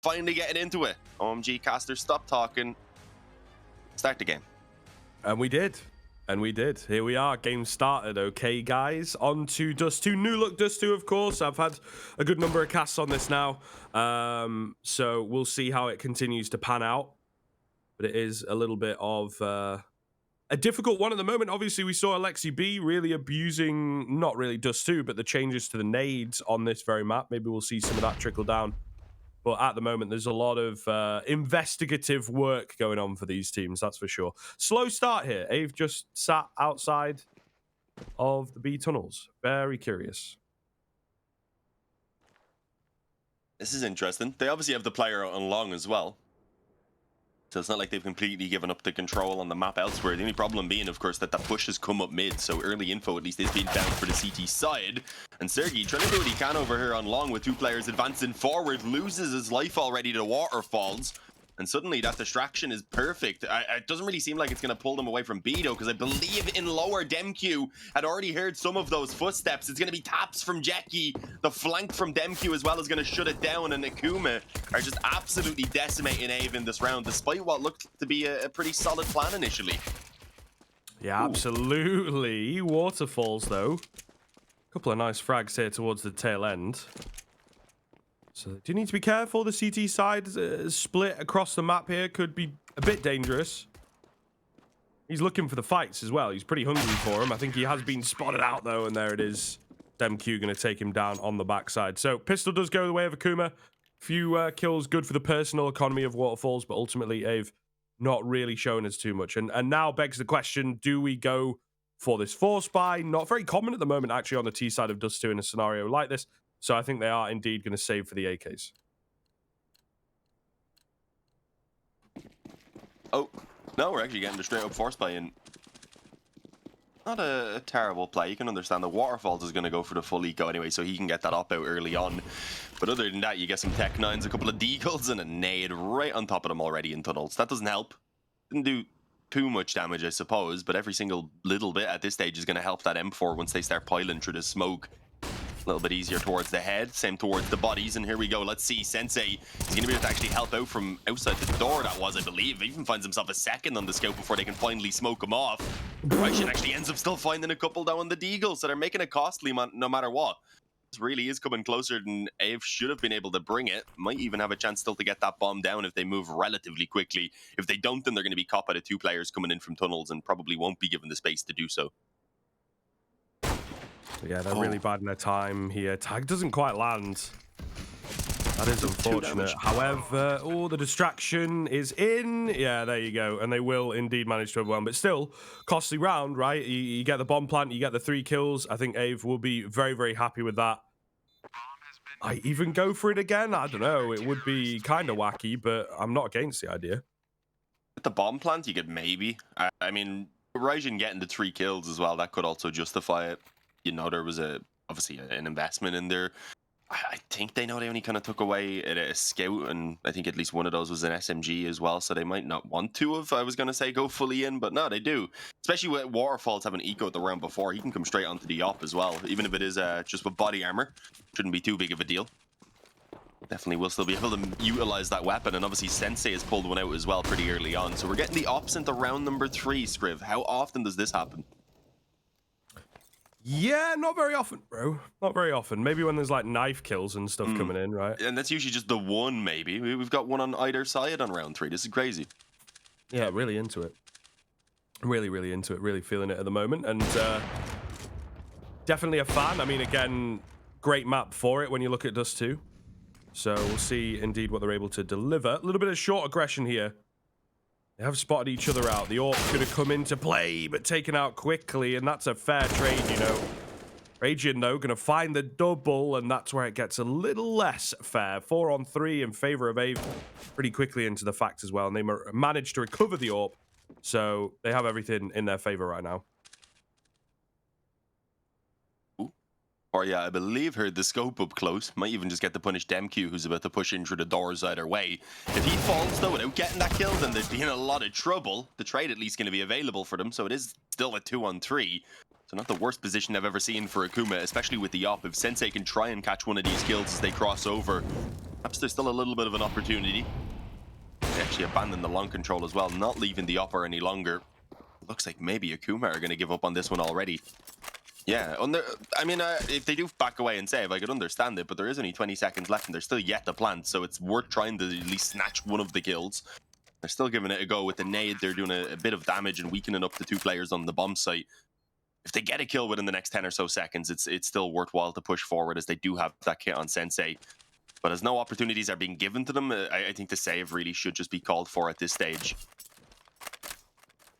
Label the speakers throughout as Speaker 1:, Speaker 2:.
Speaker 1: finally getting into it. OMG Caster, stop talking. Start the game.
Speaker 2: And we did. And we did. Here we are. Game started. Okay, guys. On to Dust2. New look Dust2, of course. I've had a good number of casts on this now. So we'll see how it continues to pan out. But it is a little bit of a difficult one at the moment. Obviously, we saw Alexi B really abusing, not really Dust2, but the changes to the nades on this very map. Maybe we'll see some of that trickle down. But at the moment, there's a lot of investigative work going on for these teams, that's for sure. Slow start here. AVE just sat outside of the B tunnels. Very curious.
Speaker 1: This is interesting. They obviously have the player out on long as well. So it's not like they've completely given up the control on the map elsewhere. The only problem being, of course, that push has come up mid. So early info, at least, is being found for the CT side. And Sergey, trying to do what he can over here on long with two players advancing forward, loses his life already to waterfalls. And suddenly that distraction is perfect. It doesn't really seem like it's going to pull them away from B, though, because I believe in lower Demq had already heard some of those footsteps. It's going to be taps from Jackie. The flank from Demq as well is going to shut it down, and Akuma are just absolutely decimating AVE in this round, despite what looked to be a pretty solid plan initially.
Speaker 2: Yeah, absolutely. Waterfalls, though. A couple of nice frags here towards the tail end. So do you need to be careful? The CT side split across the map here could be a bit dangerous. He's looking for the fights as well. He's pretty hungry for him. I think he has been spotted out, though, and there it is. Demq going to take him down on the backside. So pistol does go the way of Akuma. Few kills, good for the personal economy of Waterfalls, but ultimately AVE not really showing us too much. And now begs the question, do we go for this force buy? Not very common at the moment, actually, on the T side of Dust2 in a scenario like this. So I think they are indeed going to save for the AKs.
Speaker 1: Oh, no, we're actually getting the straight up force buy in. Not a terrible play. You can understand the Waterfalls is going to go for the full eco anyway, so he can get that op out early on. But other than that, you get some Tech 9s, a couple of deagles, and a nade right on top of them already in tunnels. That doesn't help. Didn't do too much damage, I suppose, but every single little bit at this stage is going to help that M4 once they start piling through the smoke. A little bit easier towards the head, same towards the bodies, and here we go. Let's see, Sensei is going to be able to actually help out from outside the door, that was, I believe. He even finds himself a second on the scout before they can finally smoke him off. Ryshan actually ends up still finding a couple down on the deagle, so they're making it costly no matter what. This really is coming closer than AVE should have been able to bring it. Might even have a chance still to get that bomb down if they move relatively quickly. If they don't, then they're going to be caught by the two players coming in from tunnels and probably won't be given the space to do so.
Speaker 2: Yeah, they're really bad in their time here. Tag doesn't quite land. That is unfortunate. However, the distraction is in. Yeah, there you go. And they will indeed manage to overwhelm. But still, costly round, right? You get the bomb plant, you get the 3 kills. I think AVE will be very, very happy with that. I even go for it again? I don't know. It would be kind of wacky, but I'm not against the idea.
Speaker 1: With the bomb plant, you could maybe. I mean, Ryshan getting the 3 kills as well, that could also justify it. You know, there was obviously an investment in there. I think they know they only kind of took away a scout, and I think at least one of those was an SMG as well, so they might not want to have, I was going to say, go fully in, but no, they do. Especially with Waterfalls having ecoed the round before, he can come straight onto the op as well, even if it is just with body armor. Shouldn't be too big of a deal. Definitely will still be able to utilize that weapon, and obviously Sensei has pulled one out as well pretty early on, so we're getting the ops into round number 3, Scriv. How often does this happen?
Speaker 2: Yeah, not very often, bro. Not very often. Maybe when there's like knife kills and stuff coming in, right?
Speaker 1: And that's usually just the one, maybe. We've got one on either side on round 3. This is crazy.
Speaker 2: Yeah, really into it. Really, really into it. Really feeling it at the moment. And definitely a fan. I mean, again, great map for it when you look at Dust2. So we'll see indeed what they're able to deliver. A little bit of short aggression here. They have spotted each other out. The AWP's going to come into play, but taken out quickly, and that's a fair trade, you know. Raging, though, going to find the double, and that's where it gets a little less fair. 4 on 3 in favor of AVE pretty quickly into the fact as well, and they managed to recover the AWP, so they have everything in their favor right now.
Speaker 1: Or yeah, I believe heard the scope up close. Might even just get to punish Demq, who's about to push in through the doors either way. If he falls, though, without getting that kill, then they'd be in a lot of trouble. The trade at least going to be available for them, so it is still a 2 on 3. So not the worst position I've ever seen for Akuma, especially with the op. If Sensei can try and catch one of these kills as they cross over, Perhaps there's still a little bit of an opportunity. They actually abandoned the long control as well, not leaving the upper any longer. Looks like maybe Akuma are going to give up on this one already. Yeah, I mean, if they do back away and save, I could understand it, but there is only 20 seconds left and they're still yet to plant, so it's worth trying to at least snatch one of the kills. They're still giving it a go with the nade. They're doing a bit of damage and weakening up the 2 players on the bomb site. If they get a kill within the next 10 or so seconds, it's still worthwhile to push forward, as they do have that kit on Sensei. But as no opportunities are being given to them, I think the save really should just be called for at this stage.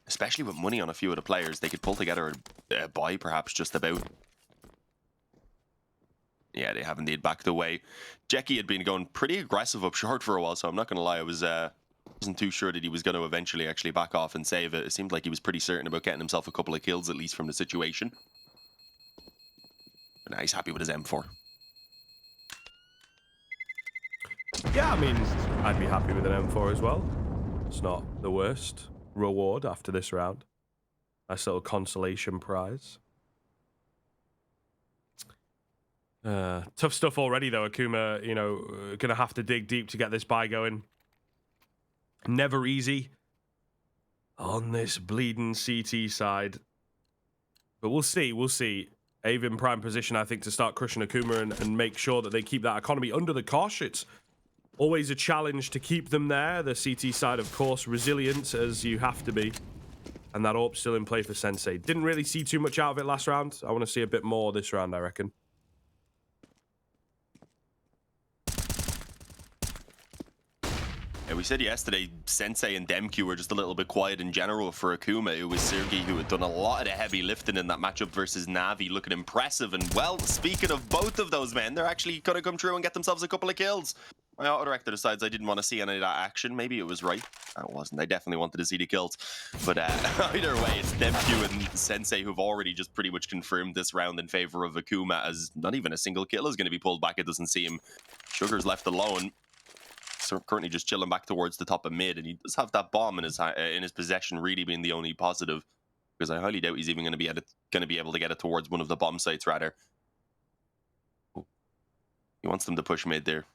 Speaker 1: Especially with money on a few of the players, they could pull together a buy, perhaps, just about. Yeah, they have indeed backed away. Jackie had been going pretty aggressive up short for a while, so I'm not going to lie, I wasn't too sure that he was going to eventually actually back off and save it. It seemed like he was pretty certain about getting himself a couple of kills, at least from the situation. But now he's happy with his M4.
Speaker 2: Yeah, I mean, I'd be happy with an M4 as well. It's not the worst reward after this round. Nice little consolation prize. Tough stuff already, though. Akuma, you know, gonna have to dig deep to get this buy going. Never easy on this bleeding CT side. But we'll see, we'll see. AVE in prime position, I think, to start crushing Akuma and make sure that they keep that economy under the cosh. It's always a challenge to keep them there. The CT side, of course, resilient as you have to be. And that AWP still in play for Sensei. Didn't really see too much out of it last round. I want to see a bit more this round, I reckon.
Speaker 1: Yeah, we said yesterday, Sensei and Demq were just a little bit quiet in general for Akuma. It was Sergey who had done a lot of the heavy lifting in that matchup versus Navi, looking impressive. And, well, speaking of both of those men, they're actually going to come through and get themselves a couple of kills. My auto-director decides I didn't want to see any of that action. Maybe it was right. It wasn't. I definitely wanted to see the kills. But either way, it's Demq and Sensei who've already just pretty much confirmed this round in favor of Akuma, as not even a single kill is going to be pulled back, it doesn't seem. Sugar's left alone. So currently just chilling back towards the top of mid, and he does have that bomb in his possession, really being the only positive, because I highly doubt he's even going to be able to get it towards one of the bomb sites. Rather, he wants them to push mid there.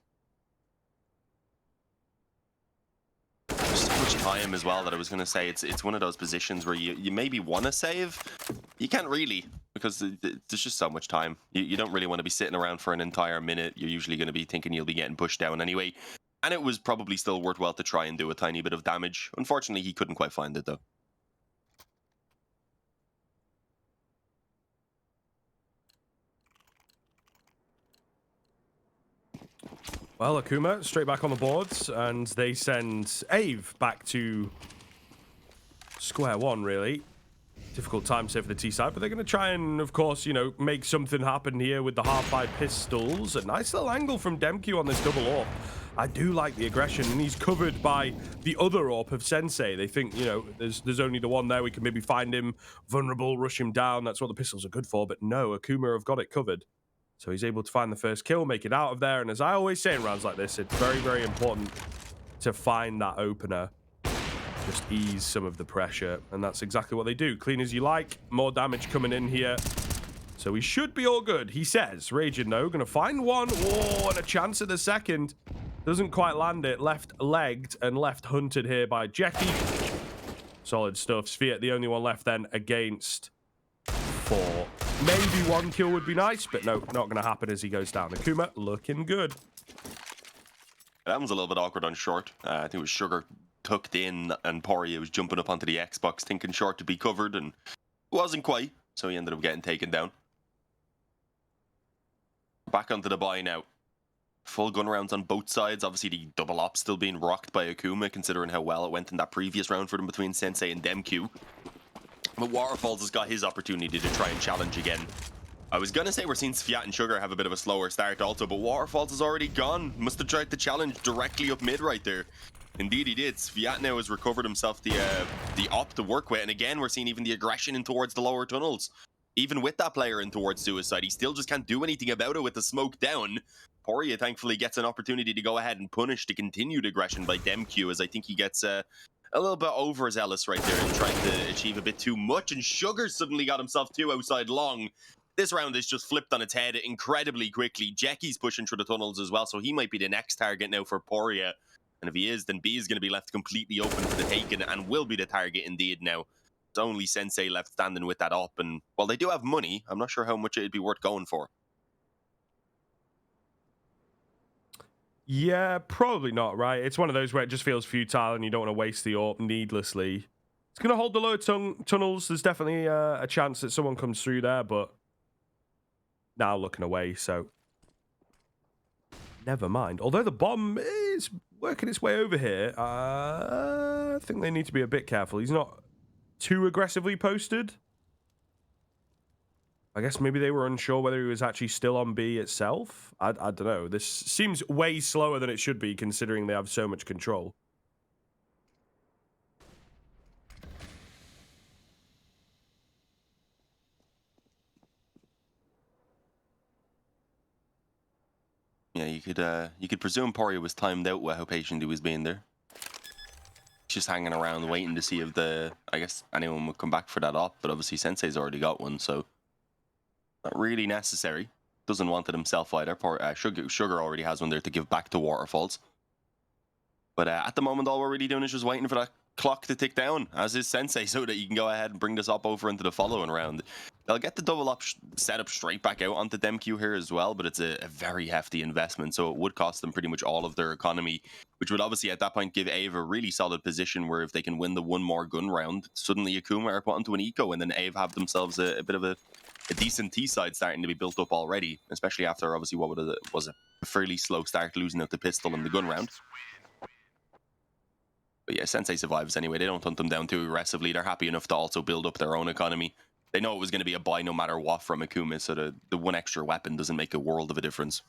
Speaker 1: There's so much time as well that I was going to say it's one of those positions where you maybe want to save, you can't really, because there's just so much time. You don't really want to be sitting around for an entire minute. You're usually going to be thinking you'll be getting pushed down anyway. And it was probably still worthwhile to try and do a tiny bit of damage. Unfortunately, he couldn't quite find it, though.
Speaker 2: Well, Akuma straight back on the boards, and they send AVE back to square one, really. Difficult time save for the T side, but they're going to try and, of course, you know, make something happen here with the half-by pistols. A nice little angle from Demq on this double AWP. I do like the aggression, and he's covered by the other AWP of Sensei. They think, you know, there's only the one there. We can maybe find him vulnerable, rush him down. That's what the pistols are good for. But no, Akuma have got it covered. So he's able to find the first kill, make it out of there. And as I always say in rounds like this, it's very, very important to find that opener. Just ease some of the pressure. And that's exactly what they do. Clean as you like. More damage coming in here. So we should be all good, he says. Raging, though, going to find one. Oh, and a chance at the second. Doesn't quite land it. Left-legged and left-hunted here by Jackie. Solid stuff. Sviat, the only one left then against 4. Maybe one kill would be nice, but no, not going to happen as he goes down. Akuma looking good.
Speaker 1: That one's a little bit awkward on short. I think it was Sugar tucked in, and Poirier was jumping up onto the Xbox, thinking short to be covered, and wasn't quite, so he ended up getting taken down. Back onto the buy now. Full gun rounds on both sides. Obviously, the double op still being rocked by Akuma, considering how well it went in that previous round for them between Sensei and Demq. But Waterfalls has got his opportunity to try and challenge again. I was going to say we're seeing Sviat and Sugar have a bit of a slower start also, but Waterfalls is already gone. Must have tried to challenge directly up mid right there. Indeed he did. Sviat now has recovered himself the op to work with, and again we're seeing even the aggression in towards the lower tunnels. Even with that player in towards suicide, he still just can't do anything about it with the smoke down. Poirier thankfully gets an opportunity to go ahead and punish the continued aggression by Demq, as I think he gets a little bit overzealous right there and trying to achieve a bit too much, and Sugar suddenly got himself 2 outside long. This round is just flipped on its head incredibly quickly. Jecky's pushing through the tunnels as well, so he might be the next target now for Poria. And if he is, then B is going to be left completely open for the taking and will be the target indeed now. It's only Sensei left standing with that up. And while they do have money, I'm not sure how much it'd be worth going for.
Speaker 2: Yeah, probably not, right? It's one of those where it just feels futile and you don't want to waste the AWP needlessly. It's going to hold the lower tunnels. There's definitely a chance that someone comes through there, but now looking away, so never mind. Although the bomb is working its way over here, I think they need to be a bit careful. He's not too aggressively posted. I guess maybe they were unsure whether he was actually still on B itself. I don't know. This seems way slower than it should be, considering they have so much control.
Speaker 1: Yeah, you could presume Poria was timed out with how patient he was being there. Just hanging around waiting to see if I guess anyone would come back for that op, but obviously Sensei's already got one, so not really necessary. Doesn't want it himself either. Sugar already has one there to give back to Waterfalls. But at the moment, all we're really doing is just waiting for that clock to tick down, as is Sensei, so that you can go ahead and bring this up over into the following round. They'll get the double up setup straight back out onto Demq here as well, but it's a very hefty investment, so it would cost them pretty much all of their economy, which would obviously at that point give AVE a really solid position where if they can win the one more gun round, suddenly Akuma are put onto an eco, and then AVE have themselves a bit of a decent T-side starting to be built up already, especially after obviously what was a fairly slow start, losing out the pistol in the gun round. But yeah, Sensei survives anyway. They don't hunt them down too aggressively. They're happy enough to also build up their own economy. They know it was going to be a buy no matter what from Akuma, so the one extra weapon doesn't make a world of a difference.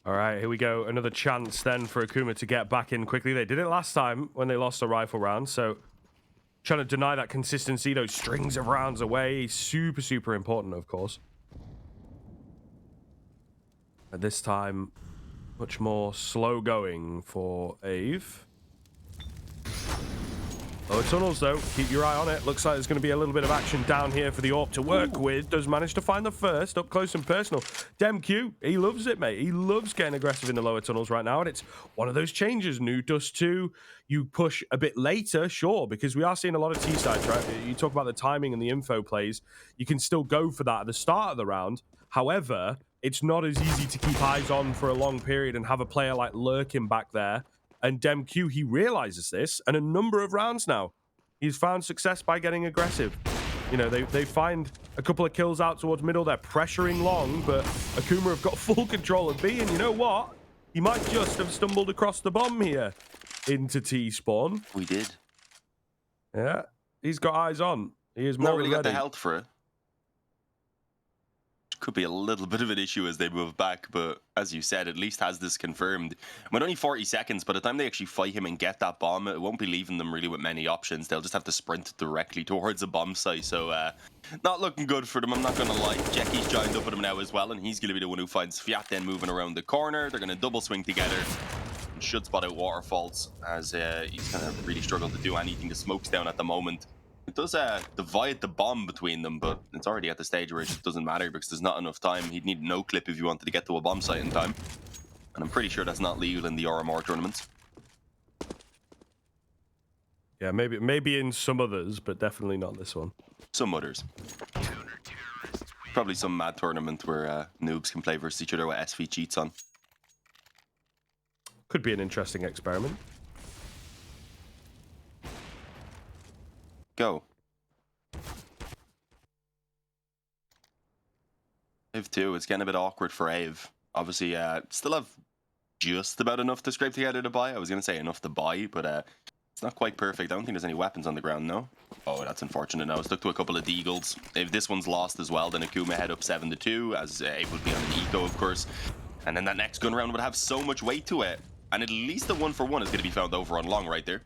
Speaker 2: All right, here we go. Another chance then for Akuma to get back in quickly. They did it last time when they lost a rifle round, so trying to deny that consistency, those strings of rounds away, super, super important, of course. At this time, much more slow going for AVE. Lower tunnels, though. Keep your eye on it. Looks like there's going to be a little bit of action down here for the AWP to work with. Does manage to find the first up close and personal. Demq, he loves it, mate. He loves getting aggressive in the lower tunnels right now, and it's one of those changes. New Dust2, you push a bit later, sure, because we are seeing a lot of T-sides, right? You talk about the timing and the info plays. You can still go for that at the start of the round. However, it's not as easy to keep eyes on for a long period and have a player like lurking back there. And Demq, he realizes this, and a number of rounds now, he's found success by getting aggressive. You know, they find a couple of kills out towards middle. They're pressuring long, but Akuma have got full control of B, and you know what? He might just have stumbled across the bomb here into T-spawn.
Speaker 1: We did.
Speaker 2: Yeah, he's got eyes on. He is more
Speaker 1: not really
Speaker 2: than
Speaker 1: got the
Speaker 2: ready.
Speaker 1: health for it. Could be a little bit of an issue as they move back, but as you said, at least has this confirmed. With only 40 seconds, by the time they actually fight him and get that bomb, it won't be leaving them really with many options. They'll just have to sprint directly towards a bomb site, so not looking good for them, I'm not going to lie. Jacky's joined up with him now as well, and he's going to be the one who finds Fiat then moving around the corner. They're going to double swing together. And should spot out Waterfalls, as he's going to really struggle to do anything. The smoke's down at the moment. It does divide the bomb between them, but it's already at the stage where it just doesn't matter because there's not enough time. He'd need no clip if you wanted to get to a bomb site in time. And I'm pretty sure that's not legal in the RMR tournaments.
Speaker 2: Yeah, maybe in some others, but definitely not this one.
Speaker 1: Some others. Probably some mad tournament where noobs can play versus each other with SV cheats on.
Speaker 2: Could be an interesting experiment.
Speaker 1: Go. AVE 2, it's getting a bit awkward for AVE. Obviously, still have just about enough to scrape together to buy. I was going to say enough to buy, but it's not quite perfect. I don't think there's any weapons on the ground, no? Oh, that's unfortunate now. Stuck to a couple of deagles. If this one's lost as well, then Akuma head up 7-2, as AVE would be on an eco, of course. And then that next gun round would have so much weight to it. And at least the 1-for-1 is going to be found over on long right there.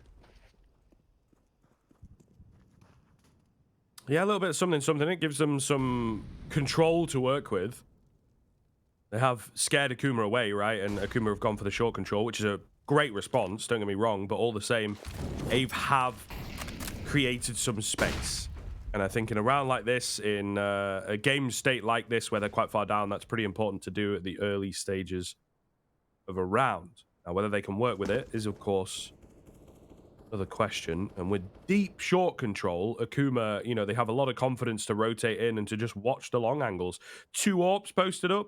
Speaker 2: Yeah, a little bit of something. It gives them some control to work with. They have scared Akuma away, right? And Akuma have gone for the short control, which is a great response, don't get me wrong, but all the same, AVE have created some space. And I think in a round like this, in a game state like this, where they're quite far down, that's pretty important to do at the early stages of a round. Now, whether they can work with it is, of course, another question. And with deep short control, Akuma, you know, they have a lot of confidence to rotate in and to just watch the long angles. 2 AWPs posted up.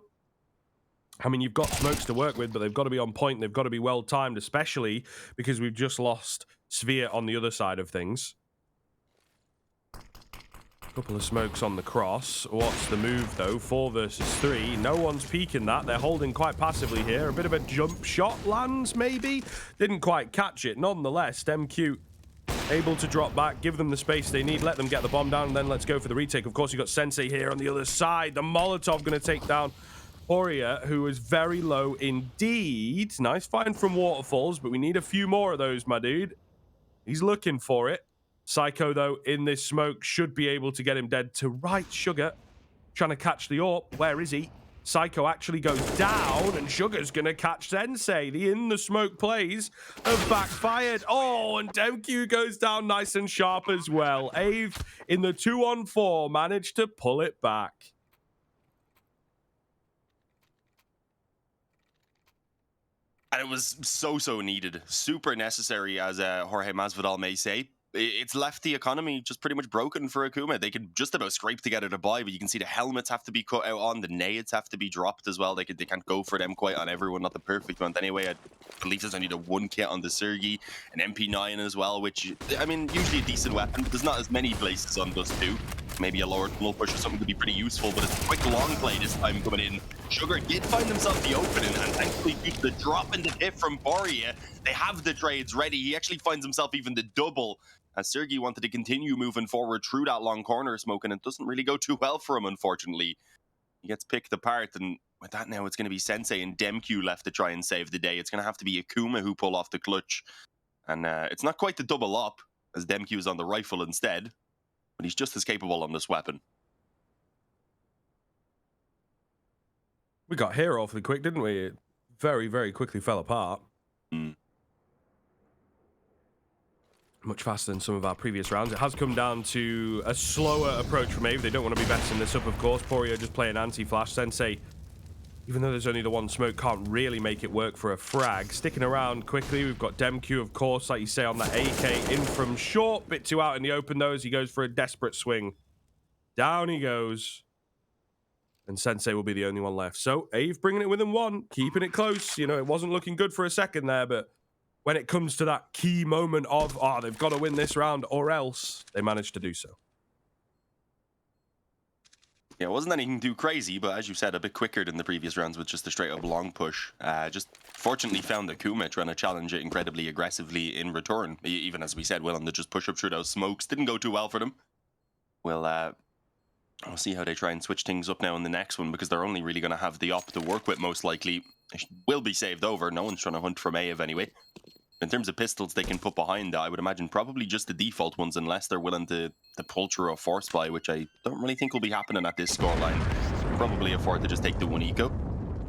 Speaker 2: I mean, you've got smokes to work with, but they've got to be on point. They've got to be well timed, especially because we've just lost Sphere on the other side of things. Couple of smokes on the cross. What's the move, though? 4 versus 3. No one's peeking that. They're holding quite passively here. A bit of a jump shot lands, maybe? Didn't quite catch it. Nonetheless, MQ able to drop back, give them the space they need, let them get the bomb down, and then let's go for the retake. Of course, you've got Sensei here on the other side. The Molotov going to take down Poria, who is very low indeed. Nice find from Waterfalls, but we need a few more of those, my dude. He's looking for it. Psycho, though, in this smoke, should be able to get him dead to right. Sugar trying to catch the AWP. Where is he? Psycho actually goes down, and Sugar's going to catch Sensei. The in-the-smoke plays have backfired. Oh, and DemQ goes down nice and sharp as well. AVE, in the 2-on-4, managed to pull it back.
Speaker 1: And it was so needed, super necessary, as Jorge Masvidal may say. It's left the economy just pretty much broken for Akuma. They could just about scrape together to buy, but you can see the helmets have to be cut out on, the nades have to be dropped as well. They can't go for them quite on everyone, not the perfect one. Anyway, I believe there's only the 1 kit on the Sergi, an MP9 as well, which, I mean, usually a decent weapon, but there's not as many places on Dust2. Maybe a lower tunnel push or something could be pretty useful, but it's a quick long play this time coming in. Sugar did find himself the opening, and thankfully due to the drop in the hit from Poria, they have the trades ready. He actually finds himself even the double, as Sergi wanted to continue moving forward through that long corner smoke, and it doesn't really go too well for him, unfortunately. He gets picked apart, and with that now, it's going to be Sensei and DemQ left to try and save the day. It's going to have to be Akuma who pull off the clutch, and it's not quite the double up, as DemQ is on the rifle instead, but he's just as capable on this weapon.
Speaker 2: We got here awfully quick, didn't we? It very quickly fell apart. Much faster than some of our previous rounds. It has come down to a slower approach from AVE. They don't want to be messing this up, of course. Poria just playing anti-flash. Sensei, even though there's only the 1 smoke, can't really make it work for a frag. Sticking around quickly, we've got DemQ, of course, like you say, on that AK, in from short. Bit too out in the open, though, as he goes for a desperate swing. Down he goes. And Sensei will be the only one left. So, AVE bringing it within 1, keeping it close. You know, it wasn't looking good for a second there, but when it comes to that key moment of, they've got to win this round or else, they managed to do so.
Speaker 1: Yeah, it wasn't anything too crazy, but as you said, a bit quicker than the previous rounds with just a straight-up long push. Just fortunately found Akuma trying to challenge it incredibly aggressively in return. Even as we said, willing to just push up through those smokes. Didn't go too well for them. We'll see how they try and switch things up now in the next one, because they're only really going to have the op to work with, most likely. It will be saved over. No one's trying to hunt from AVE anyway. In terms of pistols they can put behind that, I would imagine probably just the default ones, unless they're willing to pull through a force buy, which I don't really think will be happening at this scoreline. Probably afford to just take the 1 eco.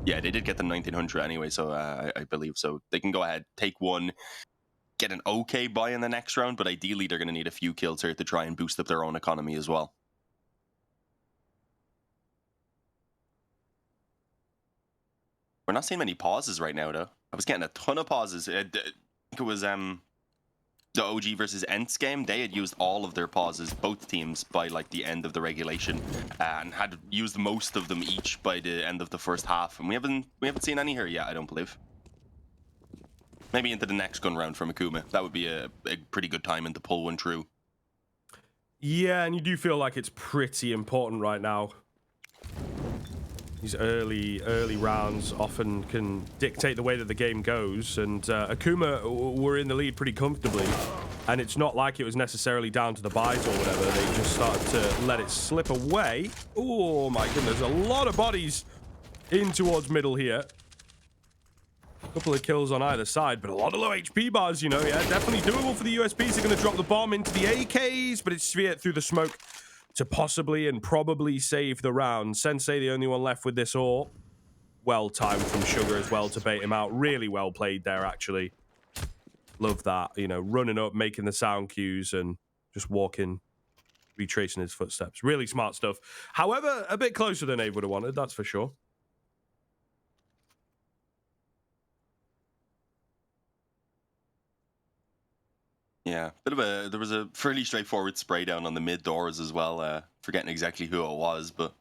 Speaker 1: Yeah, they did get the 1900 anyway, so I believe so. They can go ahead, take 1, get an okay buy in the next round, but ideally they're going to need a few kills here to try and boost up their own economy as well. We're not seeing many pauses right now, though. I was getting a ton of pauses. I think it was the OG versus Ents game. They had used all of their pauses, both teams, by like the end of the regulation, and had used most of them each by the end of the first half. And we haven't seen any here yet, I don't believe. Maybe into the next gun round from Akuma. That would be a pretty good timing to pull one through.
Speaker 2: Yeah, and you do feel like it's pretty important right now. These early rounds often can dictate the way that the game goes, and Akuma were in the lead pretty comfortably, and it's not like it was necessarily down to the buys or whatever. They just started to let it slip away. Oh my goodness, a lot of bodies in towards middle here. A couple of kills on either side, but a lot of low HP bars, you know. Yeah, definitely doable for the USPs. They're going to drop the bomb into the AKs, but it's Sphere through the smoke to possibly and probably save the round. Sensei, the only one left with this AWP. well timed from Sugar as well to bait him out. Really well played there, actually. Love that, you know, running up, making the sound cues, and just walking, retracing his footsteps. Really smart stuff. However, a bit closer than AVE would have wanted, that's for sure.
Speaker 1: Yeah, there was a fairly straightforward spray down on the mid doors as well. Forgetting exactly who it was, but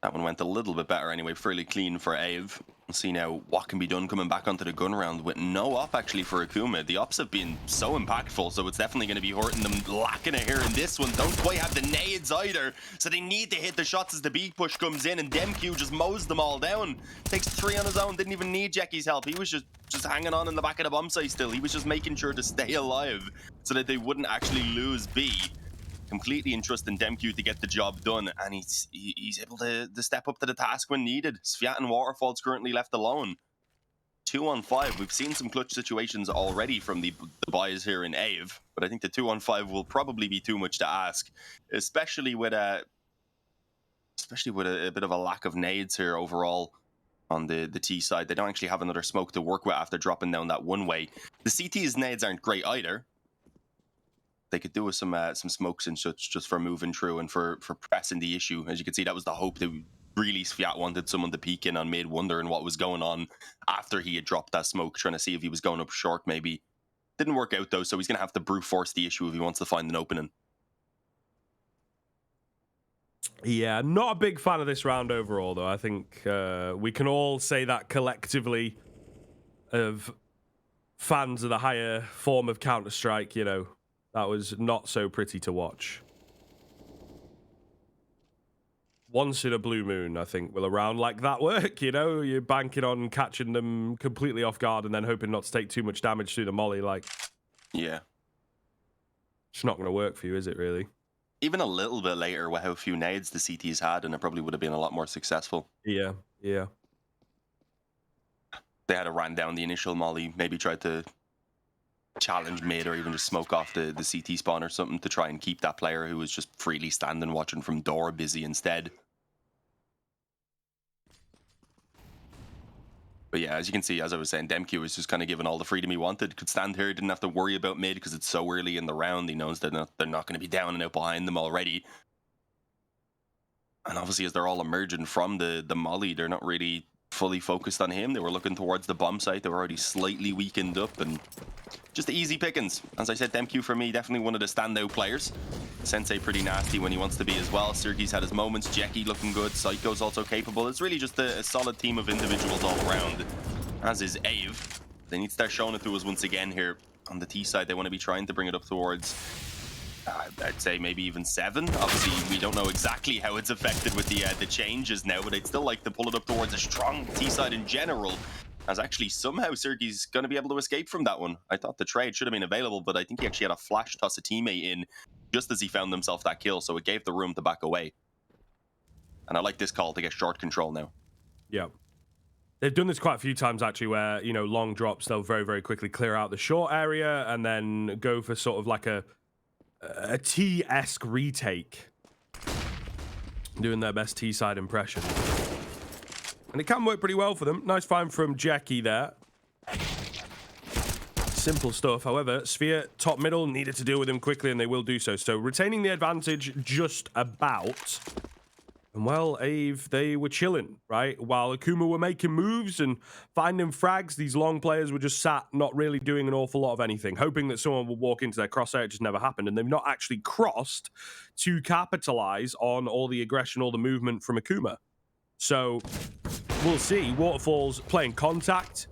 Speaker 1: that one went a little bit better anyway. Fairly clean for AVE. We'll see now what can be done coming back onto the gun round with no op actually for Akuma. The ops have been so impactful, so it's definitely going to be hurting them. Lacking it here in this one. Don't quite have the nades either, so they need to hit the shots as the B push comes in, and Demq just mows them all down. Takes 3 on his own. Didn't even need Jackie's help. He was just hanging on in the back of the bomb site still. He was just making sure to stay alive so that they wouldn't actually lose B. Completely entrusting Demq to get the job done, and he's able to step up to the task when needed. Sviat and Waterfall's currently left alone. 2-on-5. We've seen some clutch situations already from the buys here in AVE, but I think the 2-on-5 will probably be too much to ask, especially with a bit of a lack of nades here overall on the T side. They don't actually have another smoke to work with after dropping down that one way. The CT's nades aren't great either. They could do with some smokes and such just for moving through and for pressing the issue. As you can see, that was the hope that really Sviat wanted someone to peek in on mid, wondering what was going on after he had dropped that smoke, trying to see if he was going up short maybe. Didn't work out though, so he's going to have to brute force the issue if he wants to find an opening.
Speaker 2: Yeah, not a big fan of this round overall, though. I think we can all say that collectively of fans of the higher form of Counter-Strike, you know. That was not so pretty to watch. Once in a blue moon, I think, will a round like that work, you know? You're banking on catching them completely off guard and then hoping not to take too much damage through the molly, like...
Speaker 1: Yeah.
Speaker 2: It's not going to work for you, is it, really?
Speaker 1: Even a little bit later with how few nades the CTs had, and it probably would have been a lot more successful.
Speaker 2: Yeah, yeah.
Speaker 1: They had to ran down the initial molly, maybe tried to challenge mid or even just smoke off the CT spawn or something to try and keep that player who was just freely standing watching from door busy instead. But yeah, as you can see, as I was saying, Demq was just kind of given all the freedom he wanted. Could stand here, didn't have to worry about mid because it's so early in the round. He knows they're not going to be down and out behind them already. And obviously, as they're all emerging from the molly, they're not really fully focused on him. They were looking towards the bomb site. They were already slightly weakened up and just easy pickings. As I said, Demq for me, definitely one of the standout players. Sensei pretty nasty when he wants to be as well. Sergey's had his moments. Jackie looking good. Psycho's also capable. It's really just a solid team of individuals all around, as is AVE. They need to start showing it to us once again here on the T side. They want to be trying to bring it up towards I'd say maybe even 7. Obviously, we don't know exactly how it's affected with the changes now, but I'd still like to pull it up towards a strong T side in general. As actually somehow Sergey's going to be able to escape from that one. I thought the trade should have been available, but I think he actually had a flash toss a teammate in just as he found himself that kill, so it gave the room to back away. And I like this call to get short control now.
Speaker 2: Yeah. They've done this quite a few times, actually, where, you know, long drops, they'll very, very quickly clear out the short area and then go for sort of like a T-esque retake. Doing their best T-side impression. And it can work pretty well for them. Nice find from Jackie there. Simple stuff. However, Sphere, top middle, needed to deal with him quickly, and they will do so. So retaining the advantage just about. And well, AVE, they were chilling, right? While Akuma were making moves and finding frags, these long players were just sat, not really doing an awful lot of anything, hoping that someone would walk into their crosshair. It just never happened. And they've not actually crossed to capitalize on all the aggression, all the movement from Akuma. So we'll see. Waterfall's playing contact.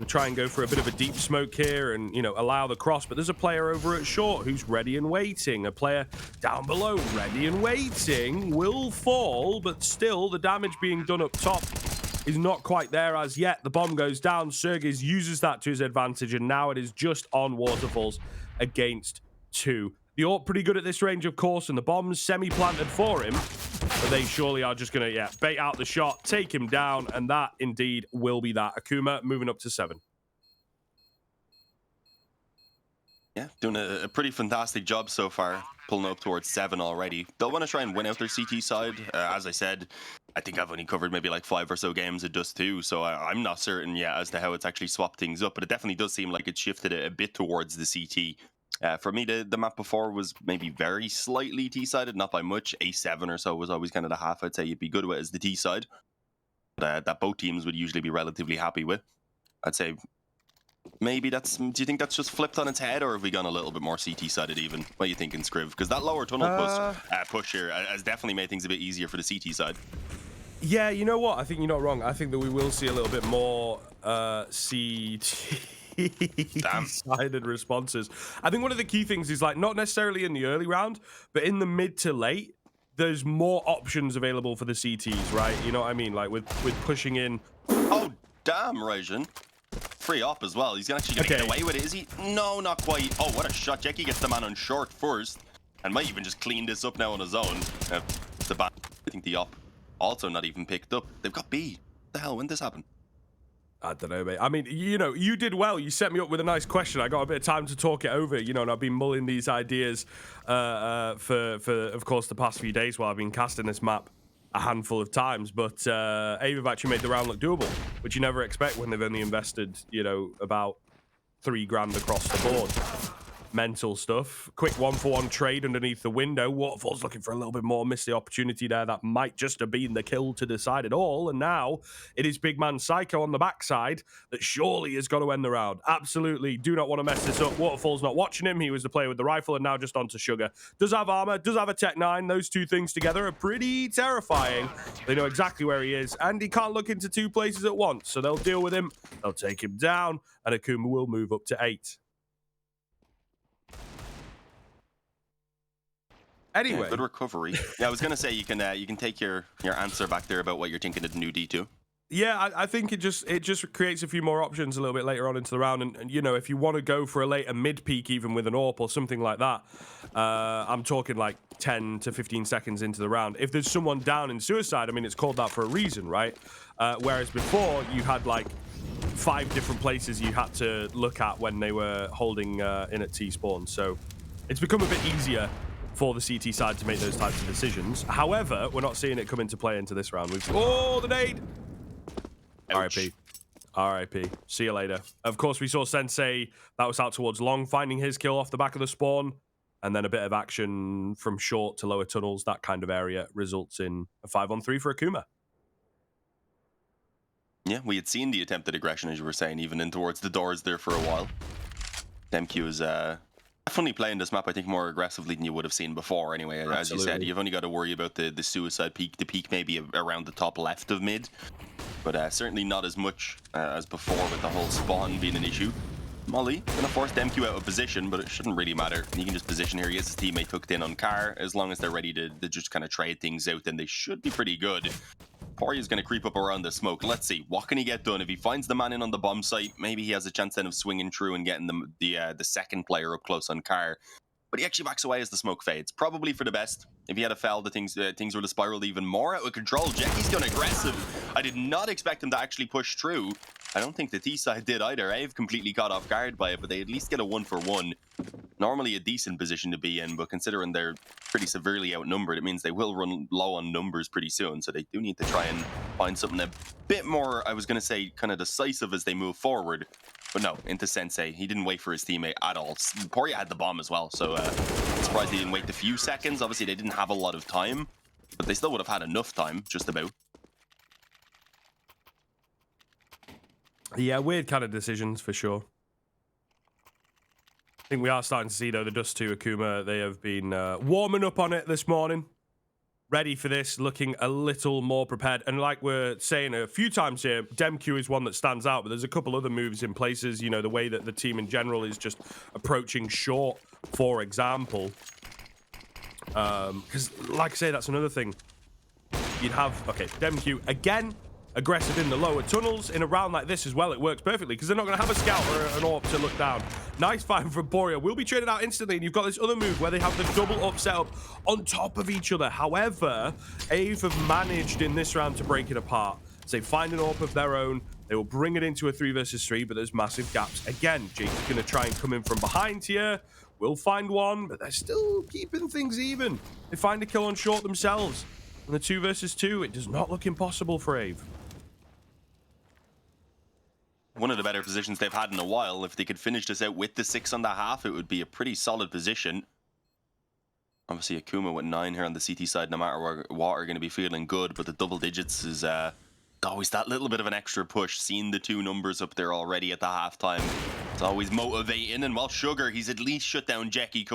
Speaker 2: We'll try and go for a bit of a deep smoke here and, you know, allow the cross. But there's a player over at short who's ready and waiting. A player down below, ready and waiting, will fall, but still the damage being done up top is not quite there as yet. The bomb goes down. Sergey uses that to his advantage, and now it is just on Waterfalls against 2. The AWP pretty good at this range, of course, and the bomb's semi-planted for him. But they surely are just going to, bait out the shot, take him down, and that indeed will be that. Akuma moving up to 7.
Speaker 1: Yeah, doing a pretty fantastic job so far, pulling up towards 7 already. They'll want to try and win out their CT side. As I said, I think I've only covered maybe like 5 or so games of Dust2, so I'm not certain yet as to how it's actually swapped things up, but it definitely does seem like it shifted it a bit towards the CT. For me, the map before was maybe very slightly T-sided, not by much. A7 or so was always kind of the half I'd say you'd be good with as the T-side. That both teams would usually be relatively happy with. I'd say maybe that's... Do you think that's just flipped on its head, or have we gone a little bit more CT-sided even? What are you thinking, Scriv? Because that lower tunnel push here has definitely made things a bit easier for the CT side.
Speaker 2: Yeah, you know what? I think you're not wrong. I think that we will see a little bit more CT-sided responses. I think one of the key things is, like, not necessarily in the early round, but in the mid to late, there's more options available for the CTs, right? You know what I mean? Like, with pushing in...
Speaker 1: Oh, damn, Rajan. Free up as well. He's actually going to get away with it, is he? No, not quite. Oh, what a shot. Jackie gets the man on short first, and might even just clean this up now on his own. The back, I think the op also not even picked up. They've got B. What the hell? When did this happen?
Speaker 2: I don't know, mate. I mean, you know, you did well. You set me up with a nice question. I got a bit of time to talk it over, you know, and I've been mulling these ideas for, of course, the past few days while I've been casting this map a handful of times. But AVE have actually made the round look doable, which you never expect when they've only invested, you know, about $3 grand across the board. Mental stuff. Quick 1-for-1 trade underneath the window. Waterfall's looking for a little bit more. Missed the opportunity there. That might just have been the kill to decide it all. And now it is big man Psycho on the backside that surely has got to end the round. Absolutely. Do not want to mess this up. Waterfall's not watching him. He was the player with the rifle and now just onto Sugar. Does have armor. Does have a Tech 9. Those two things together are pretty terrifying. They know exactly where he is. And he can't look into two places at once. So they'll deal with him. They'll take him down. And Akuma will move up to 8. Anyway,
Speaker 1: yeah, good recovery. Yeah, I was gonna say you can take your answer back there about what you're thinking of the new D2.
Speaker 2: Yeah, I think it just creates a few more options a little bit later on into the round, and you know, if you want to go for a later mid peak even with an AWP or something like that, I'm talking like 10 to 15 seconds into the round. If there's someone down in suicide, I mean, it's called that for a reason, right? Whereas before you had like 5 different places you had to look at when they were holding in at T-spawn, so it's become a bit easier for the CT side to make those types of decisions. However, we're not seeing it come into play into this round. Oh, the nade! RIP. RIP. See you later. Of course, we saw Sensei that was out towards long, finding his kill off the back of the spawn, and then a bit of action from short to lower tunnels. That kind of area results in a 5-on-3 for Akuma.
Speaker 1: Yeah, we had seen the attempted aggression, as you were saying, even in towards the doors there for a while. MQ is definitely playing this map, I think, more aggressively than you would have seen before anyway. Absolutely. As you said, you've only got to worry about the suicide peak. The peak may be around the top left of mid, but certainly not as much as before with the whole spawn being an issue. Molly gonna force MQ out of position, but it shouldn't really matter. He can just position here. He has his teammate hooked in on Car. As long as they're ready to just kind of trade things out, then they should be pretty good. Poirier going to creep up around the smoke. Let's see, what can he get done? If he finds the man in on the bomb site, maybe he has a chance then of swinging through and getting the second player up close on Car. But he actually backs away as the smoke fades. Probably for the best. If he had a foul, things would have spiraled even more out of control. Jackie's gone aggressive. I did not expect him to actually push through. I don't think the T-side did either. I've completely caught off guard by it, but they at least get a 1-for-1. Normally a decent position to be in, but considering they're pretty severely outnumbered, it means they will run low on numbers pretty soon. So they do need to try and find something a bit more, I was going to say, kind of decisive as they move forward. But no, into Sensei. He didn't wait for his teammate at all. Poirier had the bomb as well, so I'm surprised he didn't wait the few seconds. Obviously, they didn't have a lot of time, but they still would have had enough time, just about.
Speaker 2: Yeah, weird kind of decisions for sure. I think we are starting to see, though, the Dust2 Akuma, they have been warming up on it this morning. Ready for this, looking a little more prepared. And like we're saying a few times here, DemQ is one that stands out, but there's a couple other moves in places. You know, the way that the team in general is just approaching short, for example. Because, like I say, that's another thing. You'd have, okay, DemQ again, aggressive in the lower tunnels. In a round like this as well, it works perfectly because they're not going to have a scout or an AWP to look down. Nice fight from Poirier. Will be traded out instantly, and you've got this other move where they have the double up setup on top of each other. However, AVE have managed in this round to break it apart. So they find an AWP of their own. They will bring it into a 3 versus 3, but there's massive gaps. Again, Jake's going to try and come in from behind here. Will find one, but they're still keeping things even. They find a kill on short themselves. In the 2 versus 2, it does not look impossible for AVE.
Speaker 1: One of the better positions they've had in a while. If they could finish this out with the 6.5, it would be a pretty solid position. Obviously, Akuma with 9 here on the CT side, no matter what, are going to be feeling good, but the double digits is always that little bit of an extra push. Seeing the 2 numbers up there already at the halftime, it's always motivating. And while Sugar, he's at least shut down Jackie.